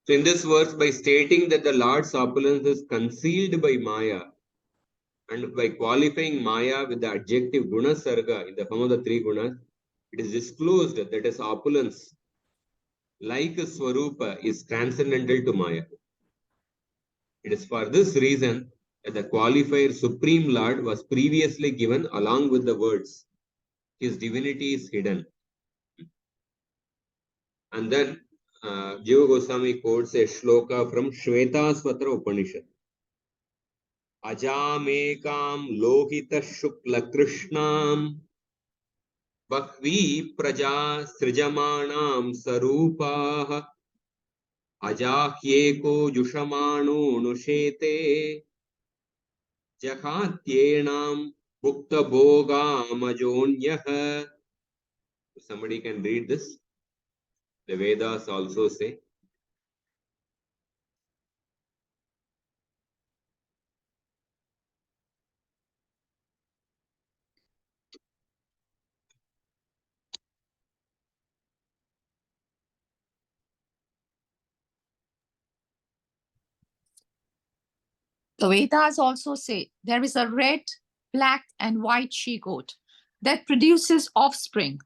[SPEAKER 1] So in this verse, by stating that the Lord's opulence is concealed by Maya, and by qualifying Maya with the adjective Guna Sarga in the form of the three gunas, it is disclosed that his opulence, like Swarupa, is transcendental to Maya. It is for this reason that the qualifier Supreme Lord was previously given along with the words, his divinity is hidden. And then Jiva Goswami quotes a shloka from Shvetaswatra Upanishad. Ajamekam lohita shukla krishnam Bhakvi praja srijamanam sarupah ajahyeko yushamano nushete jahatyenam bhukta bhogamajonyah. Somebody can read this. The Vedas also say.
[SPEAKER 5] The Vedas also say there is a red, black, and white she-goat that produces offspring,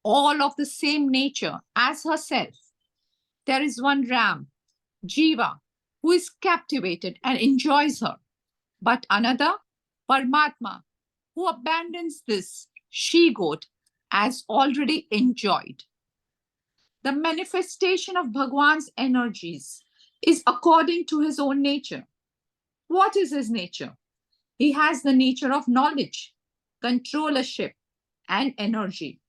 [SPEAKER 5] all of the same nature as herself. There is one ram, Jiva, who is captivated and enjoys her, but another, Paramatma, who abandons this she-goat as already enjoyed. The manifestation of Bhagwan's energies is according to his own nature. What is his nature? He has the nature of knowledge, controllership, and energy.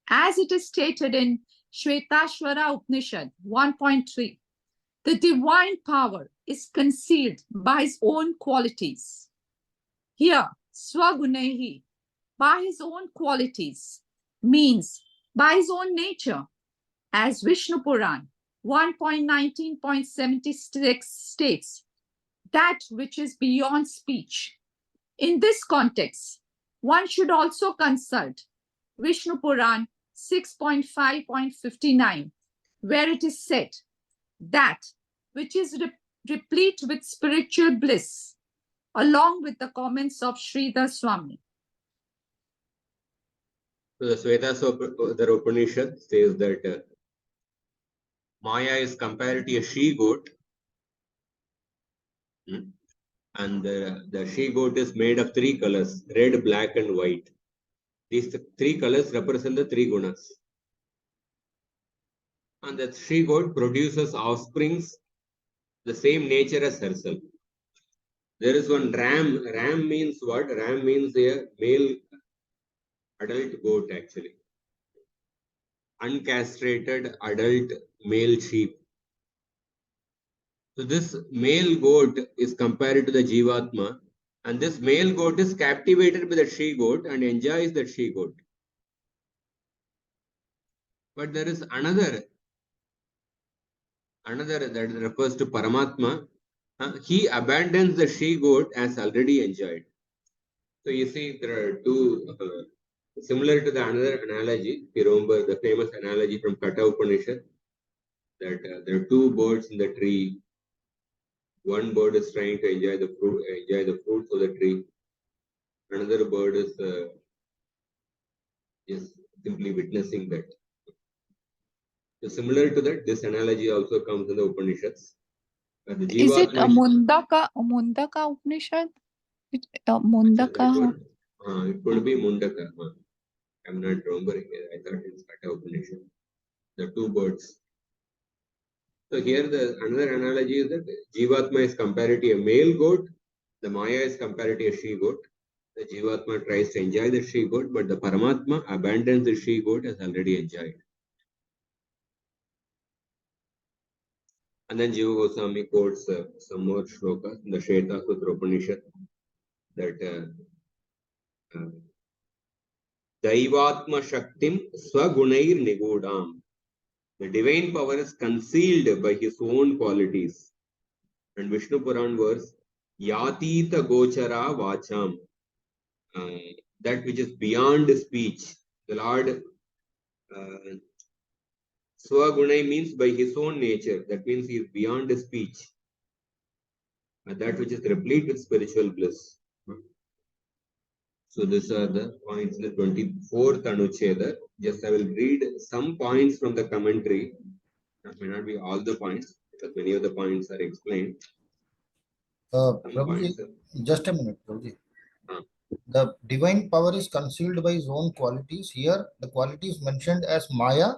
[SPEAKER 5] As it is stated in Shvetashvara Upanishad 1.3, the divine power is concealed by his own qualities. Here, Swagunehi, by his own qualities, means by his own nature, as Vishnu Puran 1.19.76 states, that which is beyond speech. In this context, one should also consult Vishnu Puran 6.5.59, where it is said, that which is replete with spiritual bliss, along with the comments of Sridhar Swami.
[SPEAKER 1] So the Shvetaswatra Upanishad says that Maya is compared to a she-goat, and the she-goat is made of three colors, red, black, and white. These three colors represent the three gunas. And the she-goat produces offsprings the same nature as herself. There is one ram. Ram means what? Ram means a male adult goat, actually. Uncastrated adult male sheep. So this male goat is compared to the Jivatma, And this male goat is captivated by the she goat and enjoys the she goat. But there is another that refers to Paramatma. He abandons the she goat as already enjoyed. So you see, there are two, similar to the another analogy. You remember the famous analogy from Katha Upanishad, that there are two birds in the tree. One bird is trying to enjoy the fruits of the tree. Another bird is just simply witnessing that. So similar to that, this analogy also comes in the Upanishads. The
[SPEAKER 5] Is it a
[SPEAKER 1] Jivatma
[SPEAKER 5] Mundaka Upanishad?
[SPEAKER 1] that
[SPEAKER 5] Mundaka.
[SPEAKER 1] one? It could be Mundaka. I'm not remembering it. I thought it's Katha Upanishad. The two birds. So here the another analogy is that Jivatma is compared to a male goat, the Maya is compared to a she goat. The Jivatma tries to enjoy the she goat, but the Paramatma abandons the she goat as already enjoyed. And then Jiva Goswami quotes some more shlokas in the Sheta Sutra Upanishad that Daivatma Shaktim Swagunair Nigodam. The divine power is concealed by his own qualities. And Vishnu Puran verse Yatita Gochara Vacham. That which is beyond speech. The Lord Swagunai means by his own nature. That means he is beyond speech. And that which is replete with spiritual bliss. So these are the points in the 24th Anuccheda. Just I will read some points from the commentary. That may not be all the points, because many of the points are explained.
[SPEAKER 4] Prabhuji, just a minute, Prabhuji. The divine power is concealed by his own qualities. Here, the qualities mentioned as Maya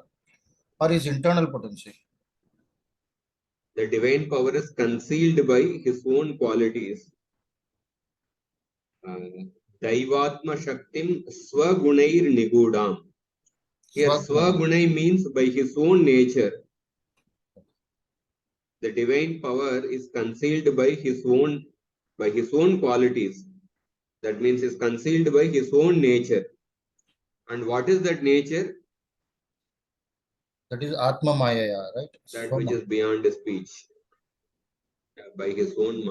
[SPEAKER 4] or his internal potency.
[SPEAKER 1] The divine power is concealed by his own qualities. Daivatma Shaktim Swagunair Nigudam. Here, Swagunai means by his own nature. The divine power is concealed by his own qualities. That means is concealed by his own nature. And what is that nature?
[SPEAKER 4] That is Atma Maya, right?
[SPEAKER 1] That which is beyond speech. By his own,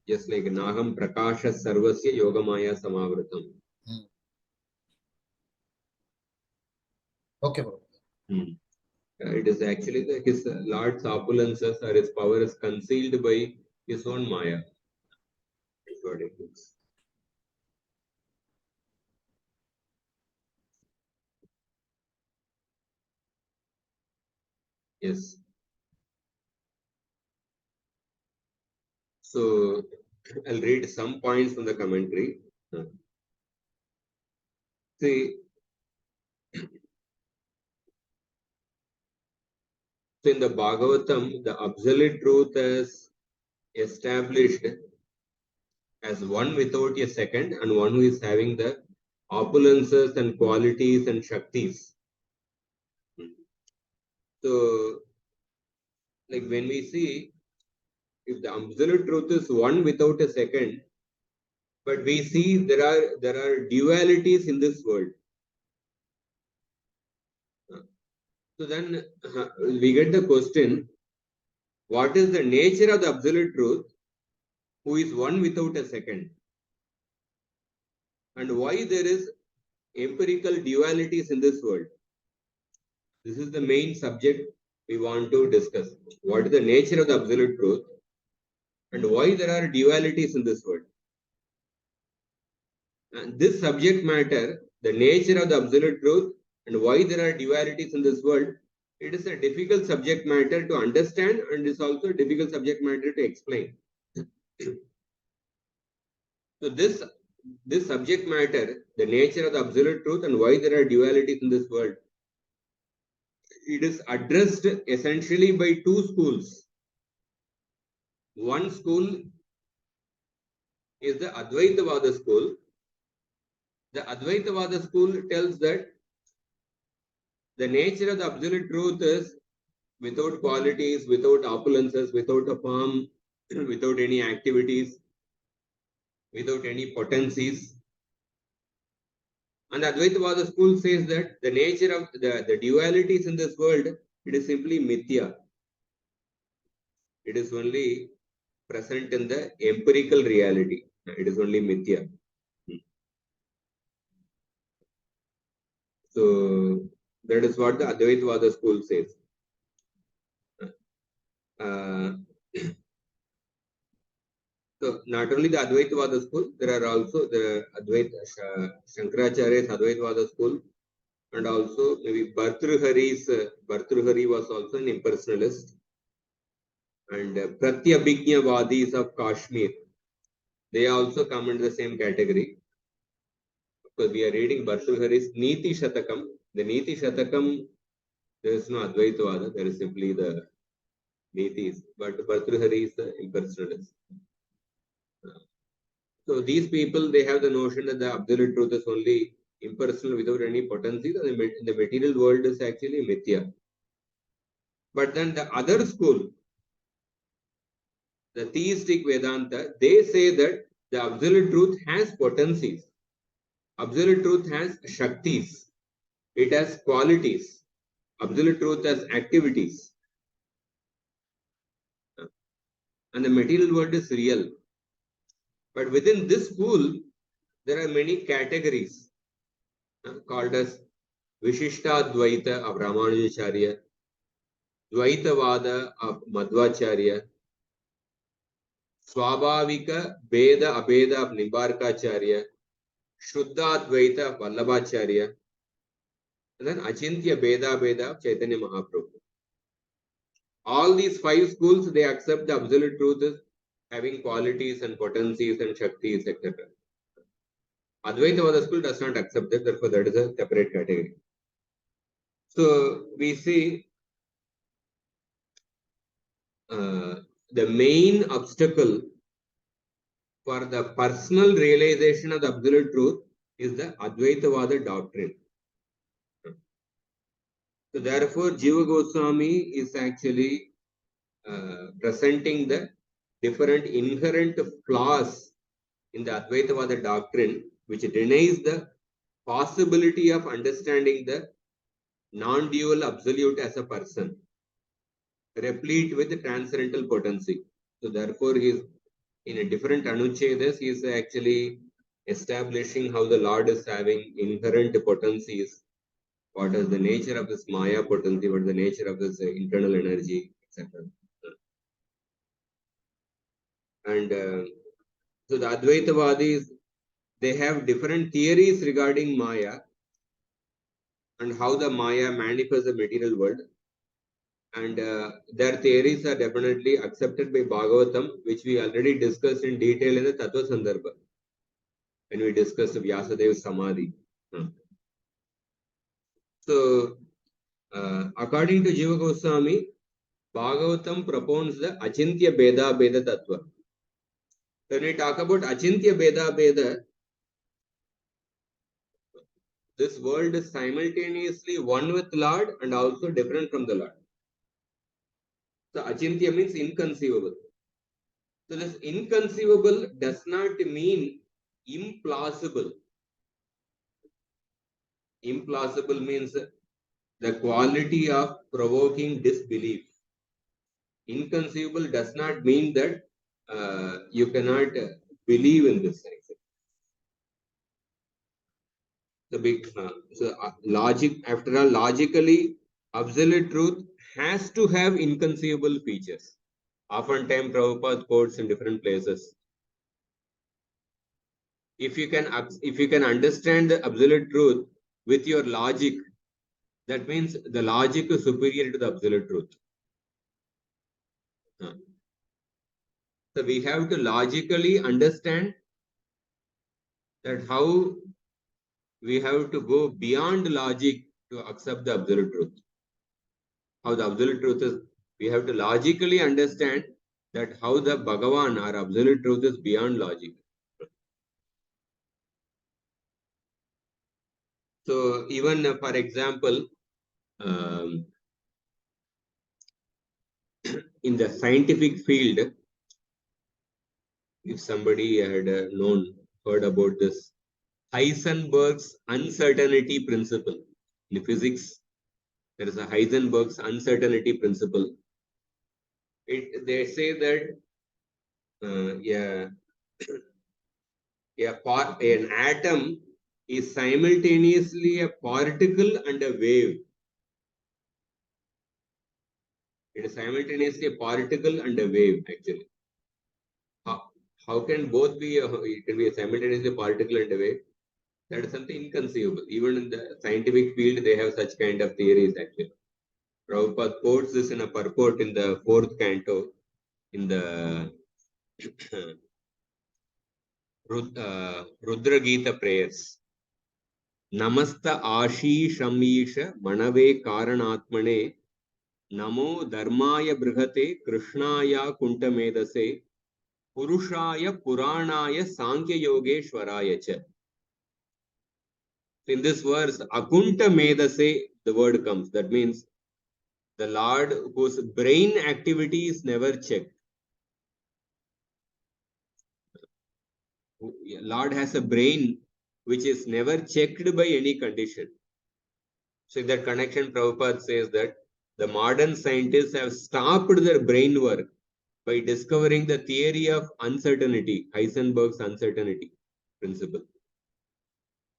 [SPEAKER 1] just like Naham Prakasha Sarvasya Yogamaya Samavritam.
[SPEAKER 4] Okay, bro.
[SPEAKER 1] It is actually his Lord's opulences or his power is concealed by his own Maya. That's what it means. Yes. So I'll read some points from the commentary. See, so in the Bhagavatam, the absolute truth is established as one without a second and one who is having the opulences and qualities and shaktis. So, like when we see, if the absolute truth is one without a second, but we see there are dualities in this world. So then we get the question, what is the nature of the absolute truth who is one without a second? And why there is empirical dualities in this world? This is the main subject we want to discuss. What is the nature of the absolute truth and why there are dualities in this world? And this subject matter, the nature of the absolute truth and why there are dualities in this world, it is a difficult subject matter to understand and it's also a difficult subject matter to explain. So this subject matter, the nature of the absolute truth and why there are dualities in this world, it is addressed essentially by two schools. One school is the Advaitavada school. The Advaitavada school tells that the nature of the absolute truth is without qualities, without opulences, without a form, without any activities. without any potencies. And the Advaitavada school says that the nature of the dualities in this world, it is simply mithya. It is only present in the empirical reality. It is only mithya. So that is what the Advaitavada school says. So not only the Advaitavada school, there are also the Shankaracharya's Advaitavada school, and also maybe Bhartrihari was also an impersonalist, and Pratyabhignavadis of Kashmir, they also come in the same category. Because we are reading Bhartrihari's Niti Shatakam. The Niti Shatakam, there is no Advaitavada, there is simply the Nitis, but Bhartrihari is the impersonalist. So these people, they have the notion that the absolute truth is only impersonal without any potency. The material world is actually mithya. But then the other school, the theistic Vedanta, they say that the absolute truth has potencies. Absolute truth has shaktis. It has qualities. Absolute truth has activities. And the material world is real. But within this school, there are many categories called as Vishishtadvaita of Ramanujacharya, Dvaitavada of Madhvacharya, Swabhavika Beda Abeda of Nimbarkacharya, Shuddhadvaita of Vallabhacharya, and then Achintya Beda Beda of Chaitanya Mahaprabhu. All these five schools, they accept the absolute truth as having qualities and potencies and shaktis, etc. Advaitavada school does not accept that, therefore that is a separate category. So we see the main obstacle for the personal realization of the absolute truth is the Advaitavada doctrine. So therefore, Jiva Goswami is actually presenting the different inherent flaws in the Advaitavada doctrine, which denies the possibility of understanding the non-dual absolute as a person, replete with transcendental potency. So therefore, he is in a different anucchedas, he is actually establishing how the Lord is having inherent potencies. What is the nature of this Maya potency? What is the nature of this internal energy, etc. And so the Advaitavadis, they have different theories regarding Maya and how the Maya manifests the material world. And their theories are definitely accepted by Bhagavatam, which we already discussed in detail in the Tattva Sandarbha, when we discussed Vyasadeva Samadhi. So, according to Jiva Goswami, Bhagavatam proposes the Achintya Beda Beda Tattva. When we talk about Achintya Beda Beda, this world is simultaneously one with Lord and also different from the Lord. So Achintya means inconceivable. So this inconceivable does not mean implausible. Implausible means the quality of provoking disbelief. Inconceivable does not mean that you cannot believe in this thing. Logic, after all, logically, absolute truth has to have inconceivable features. Oftentimes, Prabhupada quotes in different places. If you can understand the absolute truth with your logic, that means the logic is superior to the absolute truth. So we have to logically understand that how we have to go beyond logic to accept the absolute truth. How the absolute truth is, we have to logically understand that how the Bhagavan or absolute truth is beyond logic. So even for example, in the scientific field, if somebody had heard about this Heisenberg's uncertainty principle. In physics, there is a Heisenberg's uncertainty principle. They say that an atom is simultaneously a particle and a wave. It is simultaneously a particle and a wave, actually. How can both be? It can be a simultaneously a particle and a wave. That is something inconceivable. Even in the scientific field, they have such kind of theories, actually. Prabhupada quotes this in a purport in the 4th canto in the Rudra Gita prayers. Namasta Ashishamesha Manave Karanatmane Namo Dharmaya Brihate Krishnaya Kuntamedase Purushaya Puranaya Sankhya Yogeshwaraya Cha. In this verse, Akunta Medase, the word comes. That means the Lord whose brain activity is never checked. Lord has a brain which is never checked by any condition. So in that connection, Prabhupada says that the modern scientists have stopped their brain work by discovering the theory of uncertainty, Heisenberg's uncertainty principle.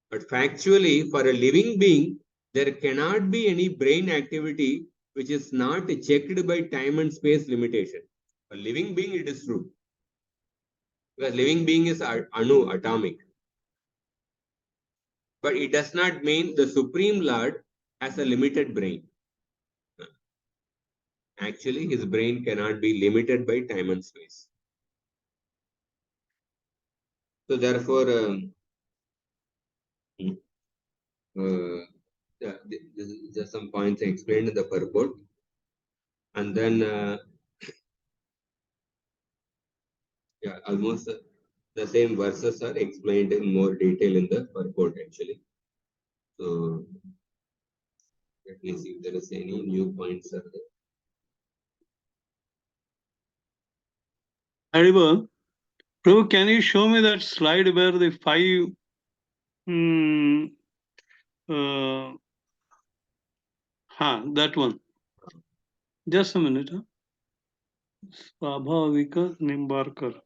[SPEAKER 1] But factually, for a living being, there cannot be any brain activity which is not checked by time and space limitation. A living being, it is true. Because living being is atomic. But it does not mean the Supreme Lord has a limited brain. Actually, his brain cannot be limited by time and space. So therefore, just some points I explained in the purport. And then, almost the same verses are explained in more detail in the purport actually. So let me see if there is any new points are there.
[SPEAKER 6] Haribo, Prabhu, can you show me that slide where the 5 that one. Just a minute. Swabhavika Nimbarkar.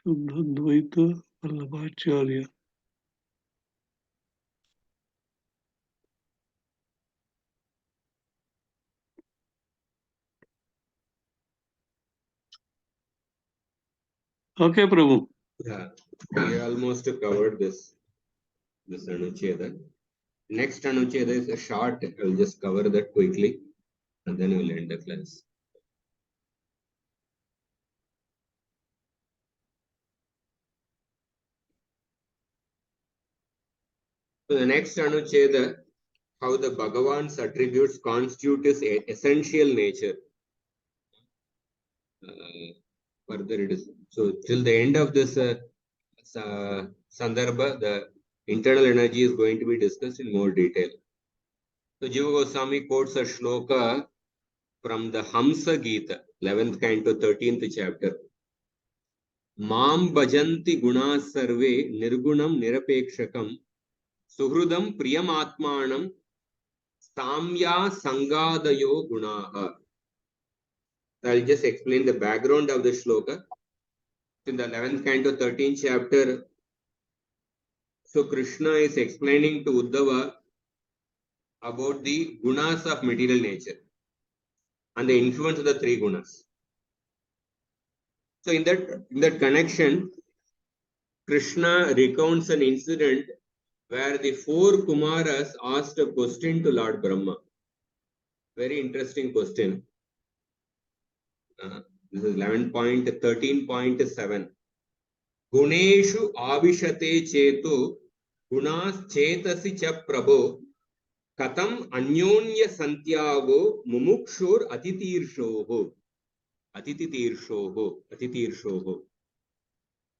[SPEAKER 6] Shuddha Dvaita Vallabhacharya. Okay, Prabhu.
[SPEAKER 1] Yeah, we almost covered this anuccheda. Next anuccheda is a short. I will just cover that quickly, and then we will end the class. So the next anuccheda, how the Bhagavan's attributes constitute his essential nature. Further it is. So till the end of this sandarbha, the internal energy is going to be discussed in more detail. So Jiva Goswami quotes a shloka from the Hamsa Gita, 11th canto, 13th chapter. Mam bhajanti guna sarve nirgunam nirapekshakam suhrudam priyamatmanam samya sangadayo gunaha. I'll just explain the background of the shloka. In the 11th canto, 13th chapter, so Krishna is explaining to Uddhava about the gunas of material nature and the influence of the 3 gunas. So in that connection, Krishna recounts an incident where the 4 Kumaras asked a question to Lord Brahma. Very interesting question. This is 11.13.7. Guneshu avishate cheto gunas chetasi cha prabho katam anyonya santyago mumukshur atitirshoho.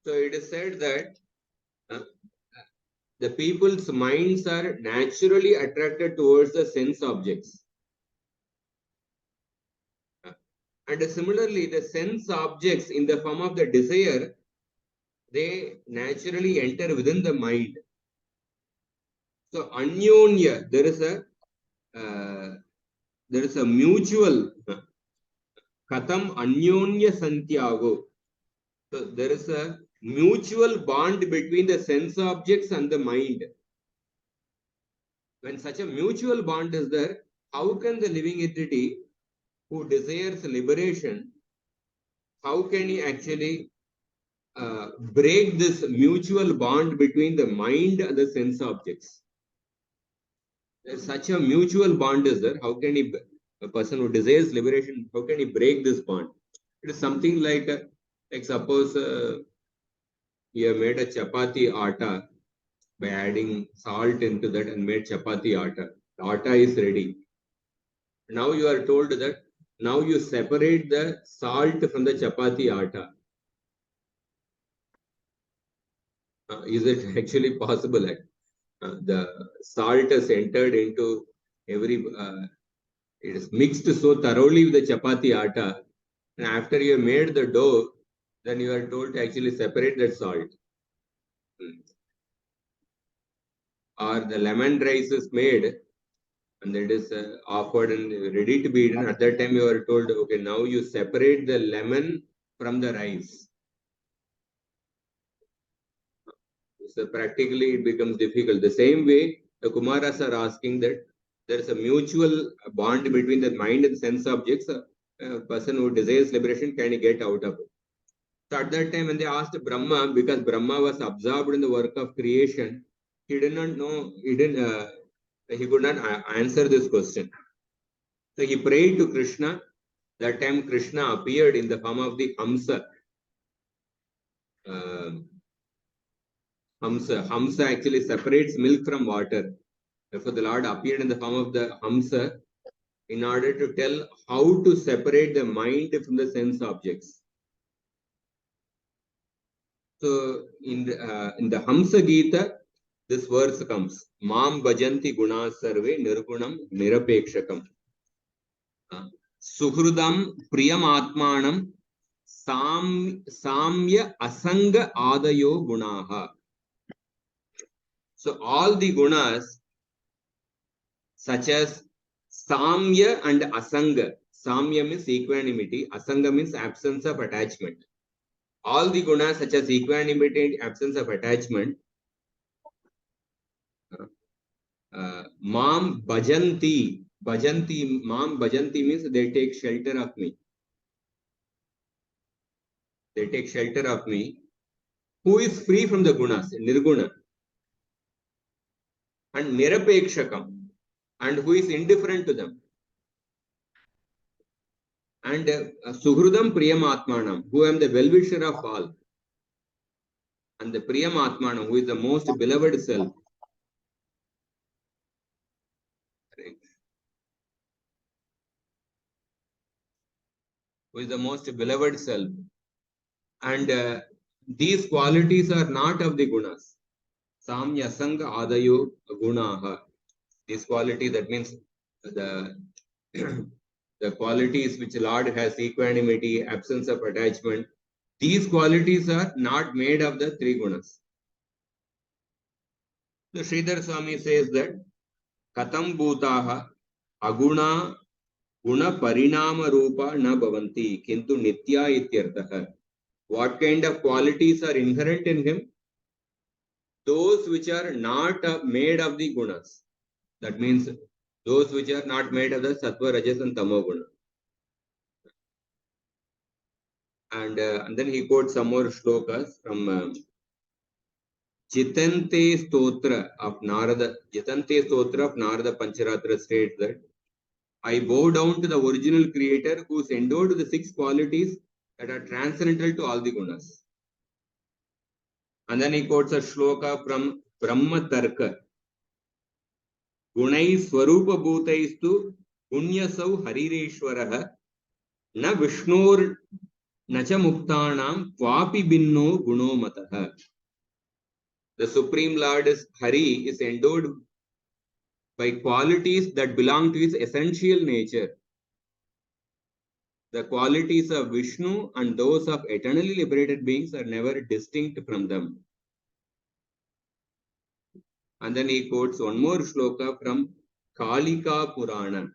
[SPEAKER 1] So it is said that the people's minds are naturally attracted towards the sense objects. And similarly, the sense objects in the form of the desire, they naturally enter within the mind. So anyonya, there is a mutual katam anyonya santyago. So there is a mutual bond between the sense objects and the mind. When such a mutual bond is there, how can the living entity who desires liberation, how can he actually break this mutual bond between the mind and the sense objects? There's such a mutual bond is there. How can he, a person who desires liberation, how can he break this bond? It is something like suppose you have made a chapati atta by adding salt into that and made chapati atta. The atta is ready. Now you are told that now you separate the salt from the chapati atta. Is it actually possible? The salt has entered into every, it is mixed so thoroughly with the chapati atta. And after you have made the dough, then you are told to actually separate that salt. Or the lemon rice is made and it is offered and ready to be eaten. At that time, you are told, okay, now you separate the lemon from the rice. So practically it becomes difficult. The same way, the Kumaras are asking that there is a mutual bond between the mind and sense objects. A person who desires liberation can get out of it. So at that time, when they asked Brahma, because Brahma was absorbed in the work of creation, he did not know, he could not answer this question. So he prayed to Krishna. That time Krishna appeared in the form of the Hamsa. Hamsa actually separates milk from water. Therefore, the Lord appeared in the form of the Hamsa in order to tell how to separate the mind from the sense objects. So, in the Hamsa Gita, this verse comes: Mam bhajanti guna sarve nirgunam nirapekshakam. Suhrudam priyam atmanam samya asanga adayo gunaha. So all the gunas such as samya and asanga. Samya means equanimity, asanga means absence of attachment. All the gunas such as equanimity and absence of attachment, mam bhajanti. Mam bhajanti means they take shelter of me. They take shelter of me. Who is free from the gunas? Nirguna. And nirapekshakam. And who is indifferent to them. And Suhrudam Priyam Atmanam, who am the well-wisher of all. And the Priyam Atmanam, who is the most beloved self. Right. Who is the most beloved self. And these qualities are not of the gunas. Samya Sanga Adayo Gunaha. These qualities, that means the the qualities which Lord has, equanimity, absence of attachment, these qualities are not made of the three gunas. So Sridhar Swami says that Katam Bhutaha Aguna Guna Parinama Rupa Na Bhavanti Kintu Nitya Ityartha. What kind of qualities are inherent in him? Those which are not made of the gunas. That means those which are not made of the Sattva, Rajas and Tamo Guna. And then he quotes some more shlokas from Jitante Stotra of Narada. Jitante Stotra of Narada Pancharatra states that I bow down to the original creator who is endowed with the 6 qualities that are transcendental to all the gunas. And then he quotes a shloka from Brahma Tarka. Gunai Swarupa Bhutaistu Punyasau Harireshwaraha Na Vishnur Nacha Muktanam Kvapi Binno Guno Mataha. The Supreme Lord is Hari is endowed by qualities that belong to his essential nature. the qualities of Vishnu and those of eternally liberated beings are never distinct from them. And then he quotes one more shloka from Kalika Purana,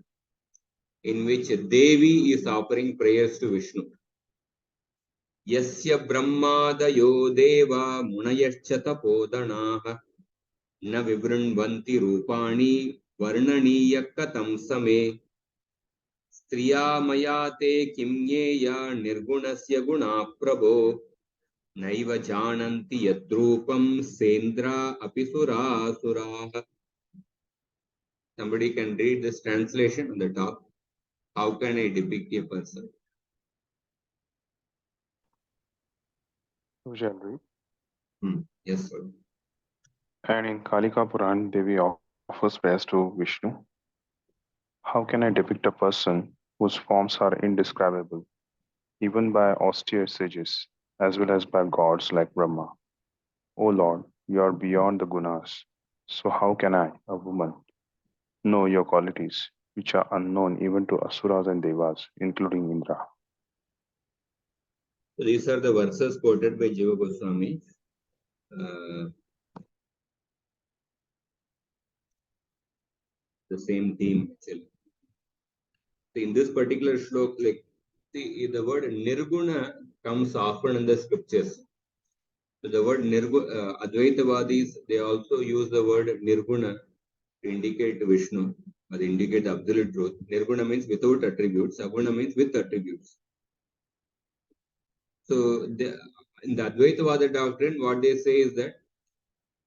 [SPEAKER 1] in which Devi is offering prayers to Vishnu. Yasya Brahmadayo Deva Munayachata Podanaha Na Vibranvanti Rupani Varnaniya Katam Same Striya Mayate Kimyeya Nirgunasya Guna Prabho Naiva Jananti Yadrupam Sendra Apisura Suraha. Somebody can read this translation on the top. How can I depict a person?
[SPEAKER 7] Who shall read?
[SPEAKER 1] Yes, sir.
[SPEAKER 7] And in Kalika Puran, Devi offers prayers to Vishnu. How can I depict a person whose forms are indescribable, even by austere sages, as well as by gods like Brahma? O Lord, you are beyond the gunas. So how can I, a woman, know your qualities, which are unknown even to asuras and devas, including Indra?
[SPEAKER 1] So these are the verses quoted by Jiva Goswami. The same theme actually. In this particular shlok, like the word nirguna comes often in the scriptures. So the word Advaitavadis, they also use the word nirguna to indicate Vishnu, or to indicate absolute truth. Nirguna means without attributes, Aguna means with attributes. So in the Advaitavada doctrine, what they say is that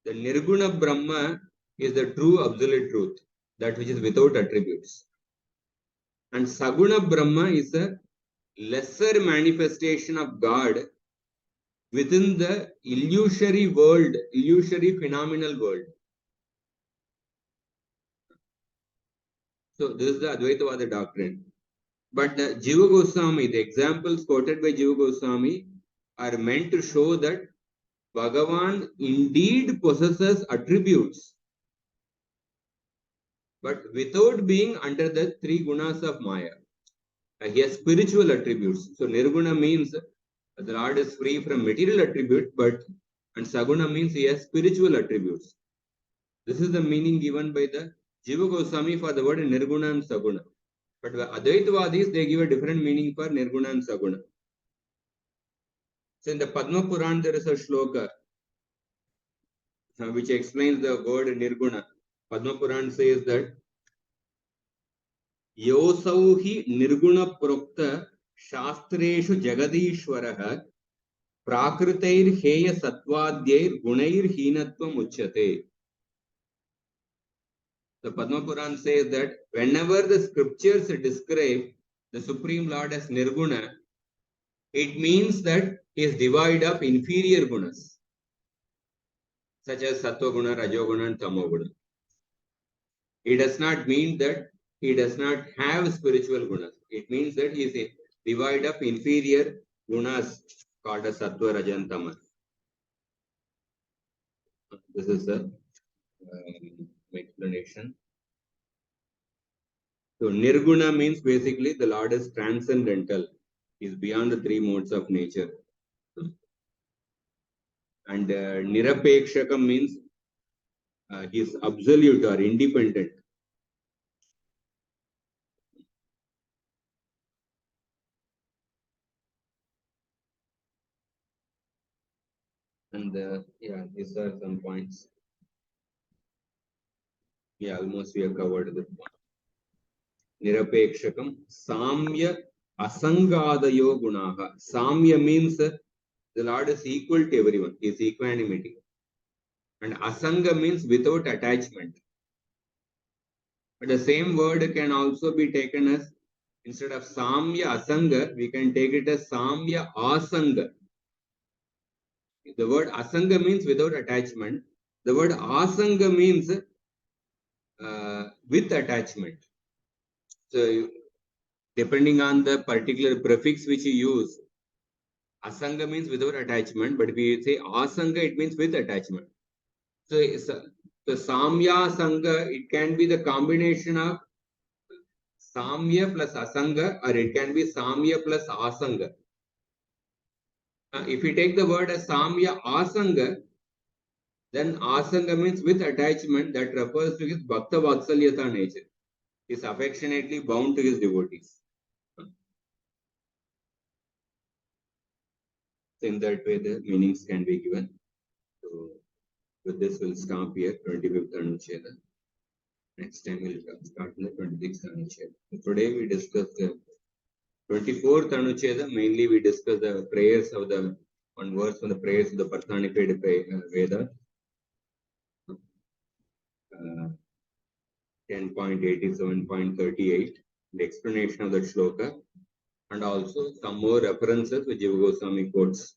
[SPEAKER 1] the nirguna Brahma is the true absolute truth, that which is without attributes. And Saguna Brahma is a lesser manifestation of God within the illusory world, illusory phenomenal world. So this is the Advaitavada doctrine. But the Jiva Goswami, the examples quoted by Jiva Goswami are meant to show that Bhagavan indeed possesses attributes, but without being under the three gunas of Maya. He has spiritual attributes. So Nirguna means the Lord is free from material attribute, and Saguna means he has spiritual attributes. This is the meaning given by the Jiva Goswami for the word Nirguna and Saguna. But the Advaitavadis, they give a different meaning for Nirguna and Saguna. So in the Padma Puran, there is a shloka which explains the word Nirguna. Padma Puran says that Yosau hi Nirguna Prokta Shastreshu Jagadishwaraha Prakritair Heya Satvadyair Gunair Hinatvam Uchyate. The Padma Puran says that whenever the scriptures describe the Supreme Lord as Nirguna, it means that he is devoid of inferior gunas, such as Sattva Guna, Rajoguna, and Tamoguna. It does not mean that he does not have spiritual gunas. It means that he is devoid of inferior gunas called as Sattva, Raja, and Tama. This is the explanation. So Nirguna means basically the Lord is transcendental. He is beyond the three modes of nature. And Nirapekshakam means he is absolute or independent. And yeah, these are some points. Yeah, almost we have covered this one. Nirapekshakam, Samya Asangadayo Gunaha. Samya means the Lord is equal to everyone. He is equanimity. And Asanga means without attachment. But the same word can also be taken as, instead of Samya Asanga, we can take it as Samya Asanga. The word Asanga means without attachment. The word Asanga means with attachment. So, depending on the particular prefix which you use, Asanga means without attachment, but if we say Asanga, it means with attachment. So, Samya Sanga, it can be the combination of Samya plus Asanga, or it can be Samya plus Asanga. If we take the word as Samya Asanga, then Asanga means with attachment, that refers to his Bhakta Vatsalyata nature. He is affectionately bound to his devotees. So in that way, the meanings can be given. So with this, we'll stop here, 25th Anuccheda. Next time, we'll start in the 26th Anuccheda. So today, we discussed the 24th Anuccheda. Mainly, we discussed the prayers of the one verse from the prayers of the personified Veda. 10.87.38, the explanation of the shloka, and also some more references which Jiva Goswami quotes.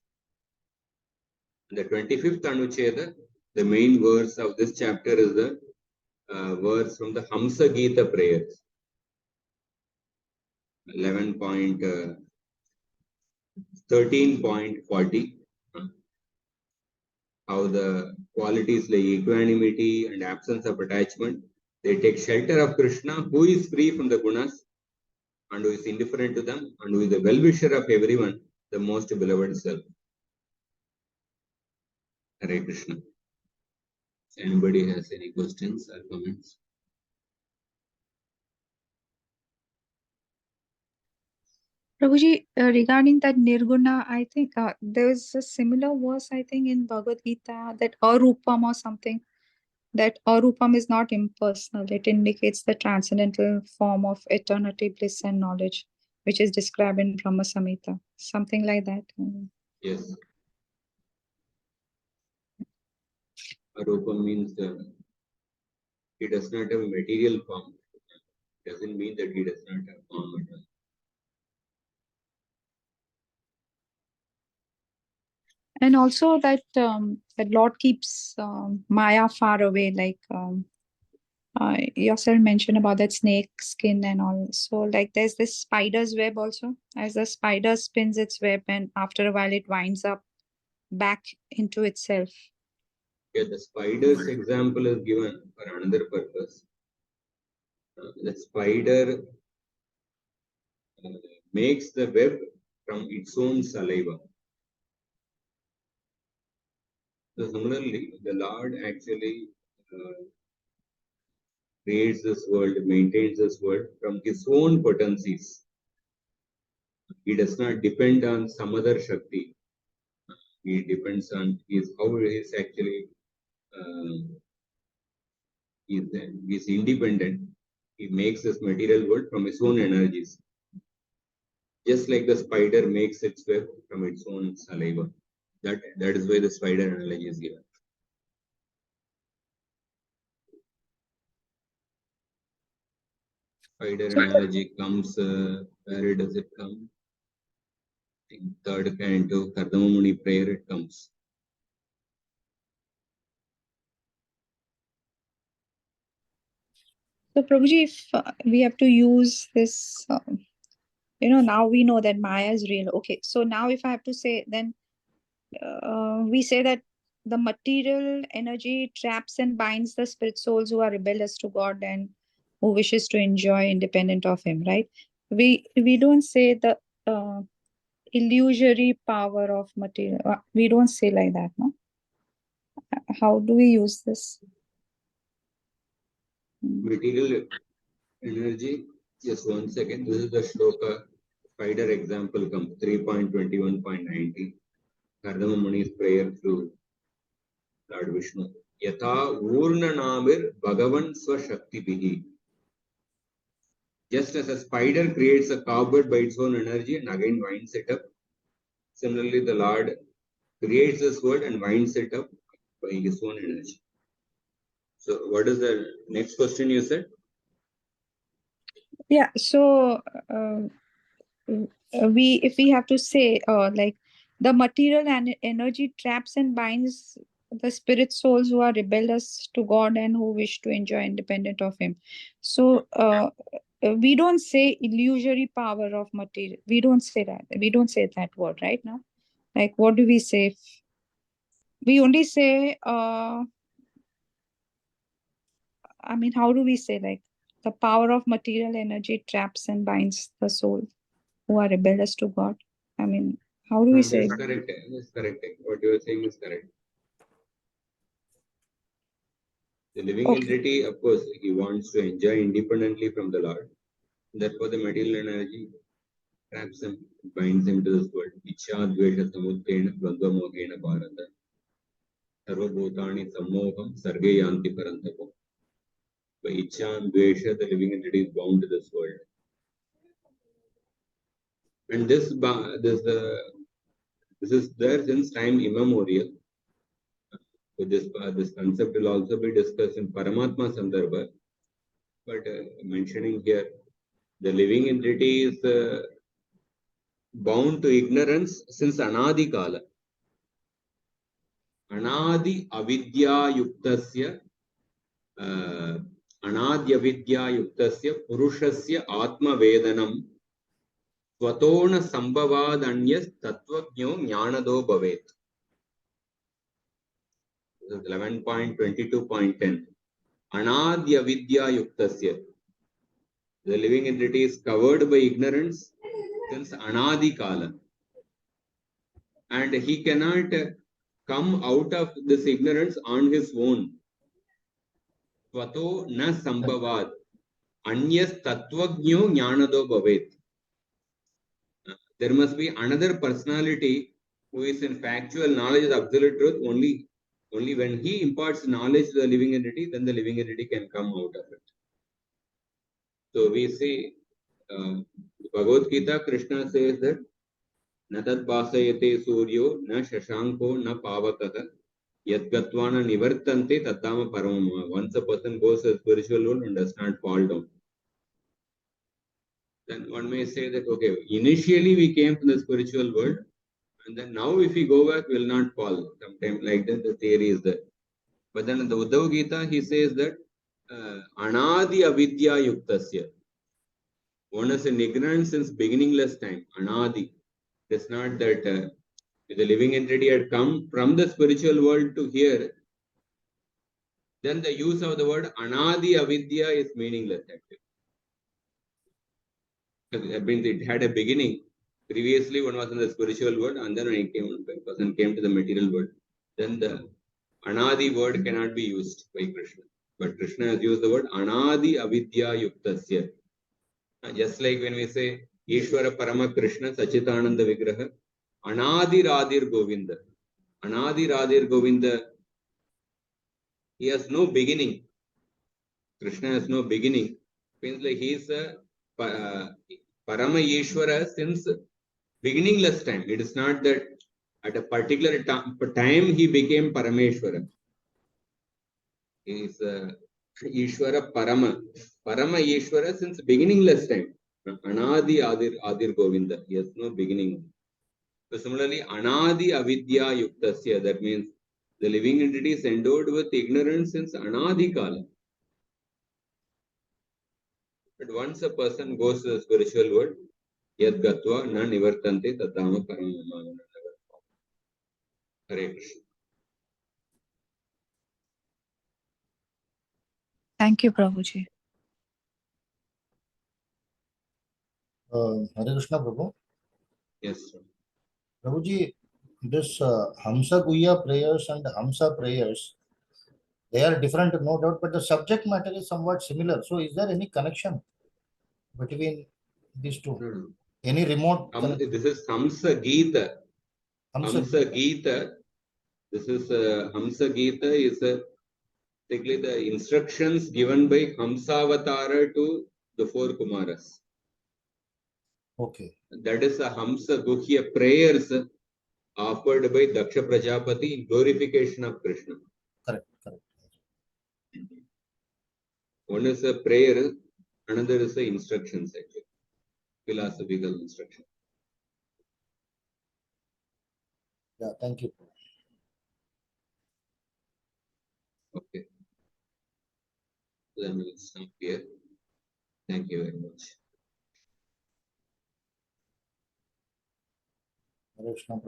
[SPEAKER 1] The 25th Anuccheda, the main verse of this chapter is the verse from the Hamsa Gita prayers. 13.40. How the qualities like equanimity and absence of attachment, they take shelter of Krishna, who is free from the gunas and who is indifferent to them and who is the well-wisher of everyone, the most beloved self. Hare Krishna. Anybody has any questions or comments?
[SPEAKER 2] Prabhuji, regarding that Nirguna, I think there's a similar verse, I think, in Bhagavad Gita, that Arupam or something, that Arupam is not impersonal. It indicates the transcendental form of eternity, bliss, and knowledge, which is described in Brahma Samhita. Something like that.
[SPEAKER 1] Yes. Arupa means he does not have a material form. Doesn't mean that he does not have form at all.
[SPEAKER 2] And also that that Lord keeps Maya far away, like yourself mentioned about that snake skin and all. So like there's this spider's web also. As the spider spins its web, and after a while it winds up back into itself.
[SPEAKER 1] Yeah, the spider's example is given for another purpose. The spider makes the web from its own saliva. So similarly, the Lord actually creates this world, maintains this world from his own potencies. He does not depend on some other Shakti. He depends on how he is actually is independent. He makes this material world from his own energies. Just like the spider makes its web from its own saliva. That is why the spider analogy is given. Spider analogy comes, where does it come? In third canto, Kardamamuni prayer it comes.
[SPEAKER 2] So Prabhuji, if we have to use this, now we know that Maya is real. Okay, so now if I have to say, then we say that the material energy traps and binds the spirit souls who are rebellious to God and who wishes to enjoy independent of Him, right? We don't say the illusory power of material. We don't say like that, no? How do we use this?
[SPEAKER 1] Material energy, just 1 second. This is the shloka. Spider example comes 3.21.90. Kardama Muni's prayer to Lord Vishnu. Yatha Urna Namir Bhagavan Swashakti Bihi. Just as a spider creates a cobweb by its own energy and again winds it up, similarly the Lord creates this world and winds it up by his own energy. So what is the next question you said?
[SPEAKER 2] Yeah, so if we have to say like the material and energy traps and binds the spirit souls who are rebellious to God and who wish to enjoy independent of Him. So we don't say illusory power of material. We don't say that. We don't say that word right now. Like what do we say? We only say I mean, how do we say, like The power of material energy traps and binds the soul who are rebellious to God. I mean, how do we say
[SPEAKER 1] That's correct. That's correct. What you are saying is correct. The living
[SPEAKER 2] Okay.
[SPEAKER 1] entity, of course, he wants to enjoy independently from the Lord. Therefore, the material energy traps him, binds him to this world. Ichha dvesha samuddhena dvandva mohena bharata. Sarva bhutani sammoham sarge yanti parantapo. By Ichha and dvesha, the living entity is bound to this world. And this is there since time immemorial. So this concept will also be discussed in Paramatma Sandarbha. But mentioning here, the living entity is bound to ignorance since Anadi Kala. Anadi avidya yuktasya Anadi avidya yuktasya purushasya atma vedanam swatona sambhavadanyas tattvajno jnanado bhavet. 11.22.10. Anadi avidya yuktasya. The living entity is covered by ignorance since Anadi Kala. And he cannot come out of this ignorance on his own. Svato na sambhavad. Anyas tattvajno jnanado bhavet. There must be another personality who is in factual knowledge of absolute truth. Only when he imparts knowledge to the living entity, then the living entity can come out of it. So we see Bhagavad Gita, Krishna says that na tad bhasayate suryo na shashanko na pavakaha yad gatvana nivartante tattama paramama. Once a person goes to the spiritual world and does not fall down, then one may say that, okay, initially we came from the spiritual world, and then now if we go back, we will not fall. Sometimes like that, the theory is there. But then in the Uddhava Gita, he says that Anadi avidya yuktasya. One is in ignorance since beginningless time. Anadi. It's not that if the living entity had come from the spiritual world to here, then the use of the word Anadi avidya is meaningless actually. That means it had a beginning. Previously, one was in the spiritual world, and then when a person came to the material world, then the Anadi word cannot be used by Krishna. But Krishna has used the word Anadi avidya yuktasya. Just like when we say Ishvara Parama Krishna Sachitananda Vigraha, Anadi Radhir Govinda. Anadi Radhir Govinda, he has no beginning. Krishna has no beginning. Means like he is a Parama Ishvara since beginningless time. It is not that at a particular time he became Parameshwara. He is Ishvara Parama. Parama Ishvara since beginningless time. Anadi Adir Govinda. He has no beginning. So similarly, Anadi Avidya Yuktasya. That means the living entity is endowed with ignorance since Anadi Kala. But once a person goes to the spiritual world, Yad Gatva Na Nivartante Tatama Paramama. Hare Krishna.
[SPEAKER 2] Thank you, Prabhuji.
[SPEAKER 4] Hare Krishna, Prabhu.
[SPEAKER 1] Yes, sir.
[SPEAKER 4] Prabhuji, this Hamsa Guya prayers and Hamsa prayers, they are different, no doubt, but the subject matter is somewhat similar. So, is there any connection between these two?
[SPEAKER 1] No.
[SPEAKER 4] Any remote connection?
[SPEAKER 1] This is Hamsa Gita.
[SPEAKER 4] Hamsa
[SPEAKER 1] Hamsa Gita. This is Hamsa Gita is basically the instructions given by Hamsavatara to the four Kumaras.
[SPEAKER 4] Okay.
[SPEAKER 1] That is a Hamsa Guhya prayers offered by Daksha Prajapati in glorification of Krishna.
[SPEAKER 4] Correct, correct.
[SPEAKER 1] One is a prayer, another is the instructions actually, philosophical instruction.
[SPEAKER 4] Yeah, thank you.
[SPEAKER 1] Okay. Then we'll stop here. Thank you very much.
[SPEAKER 4] Hare Krishna.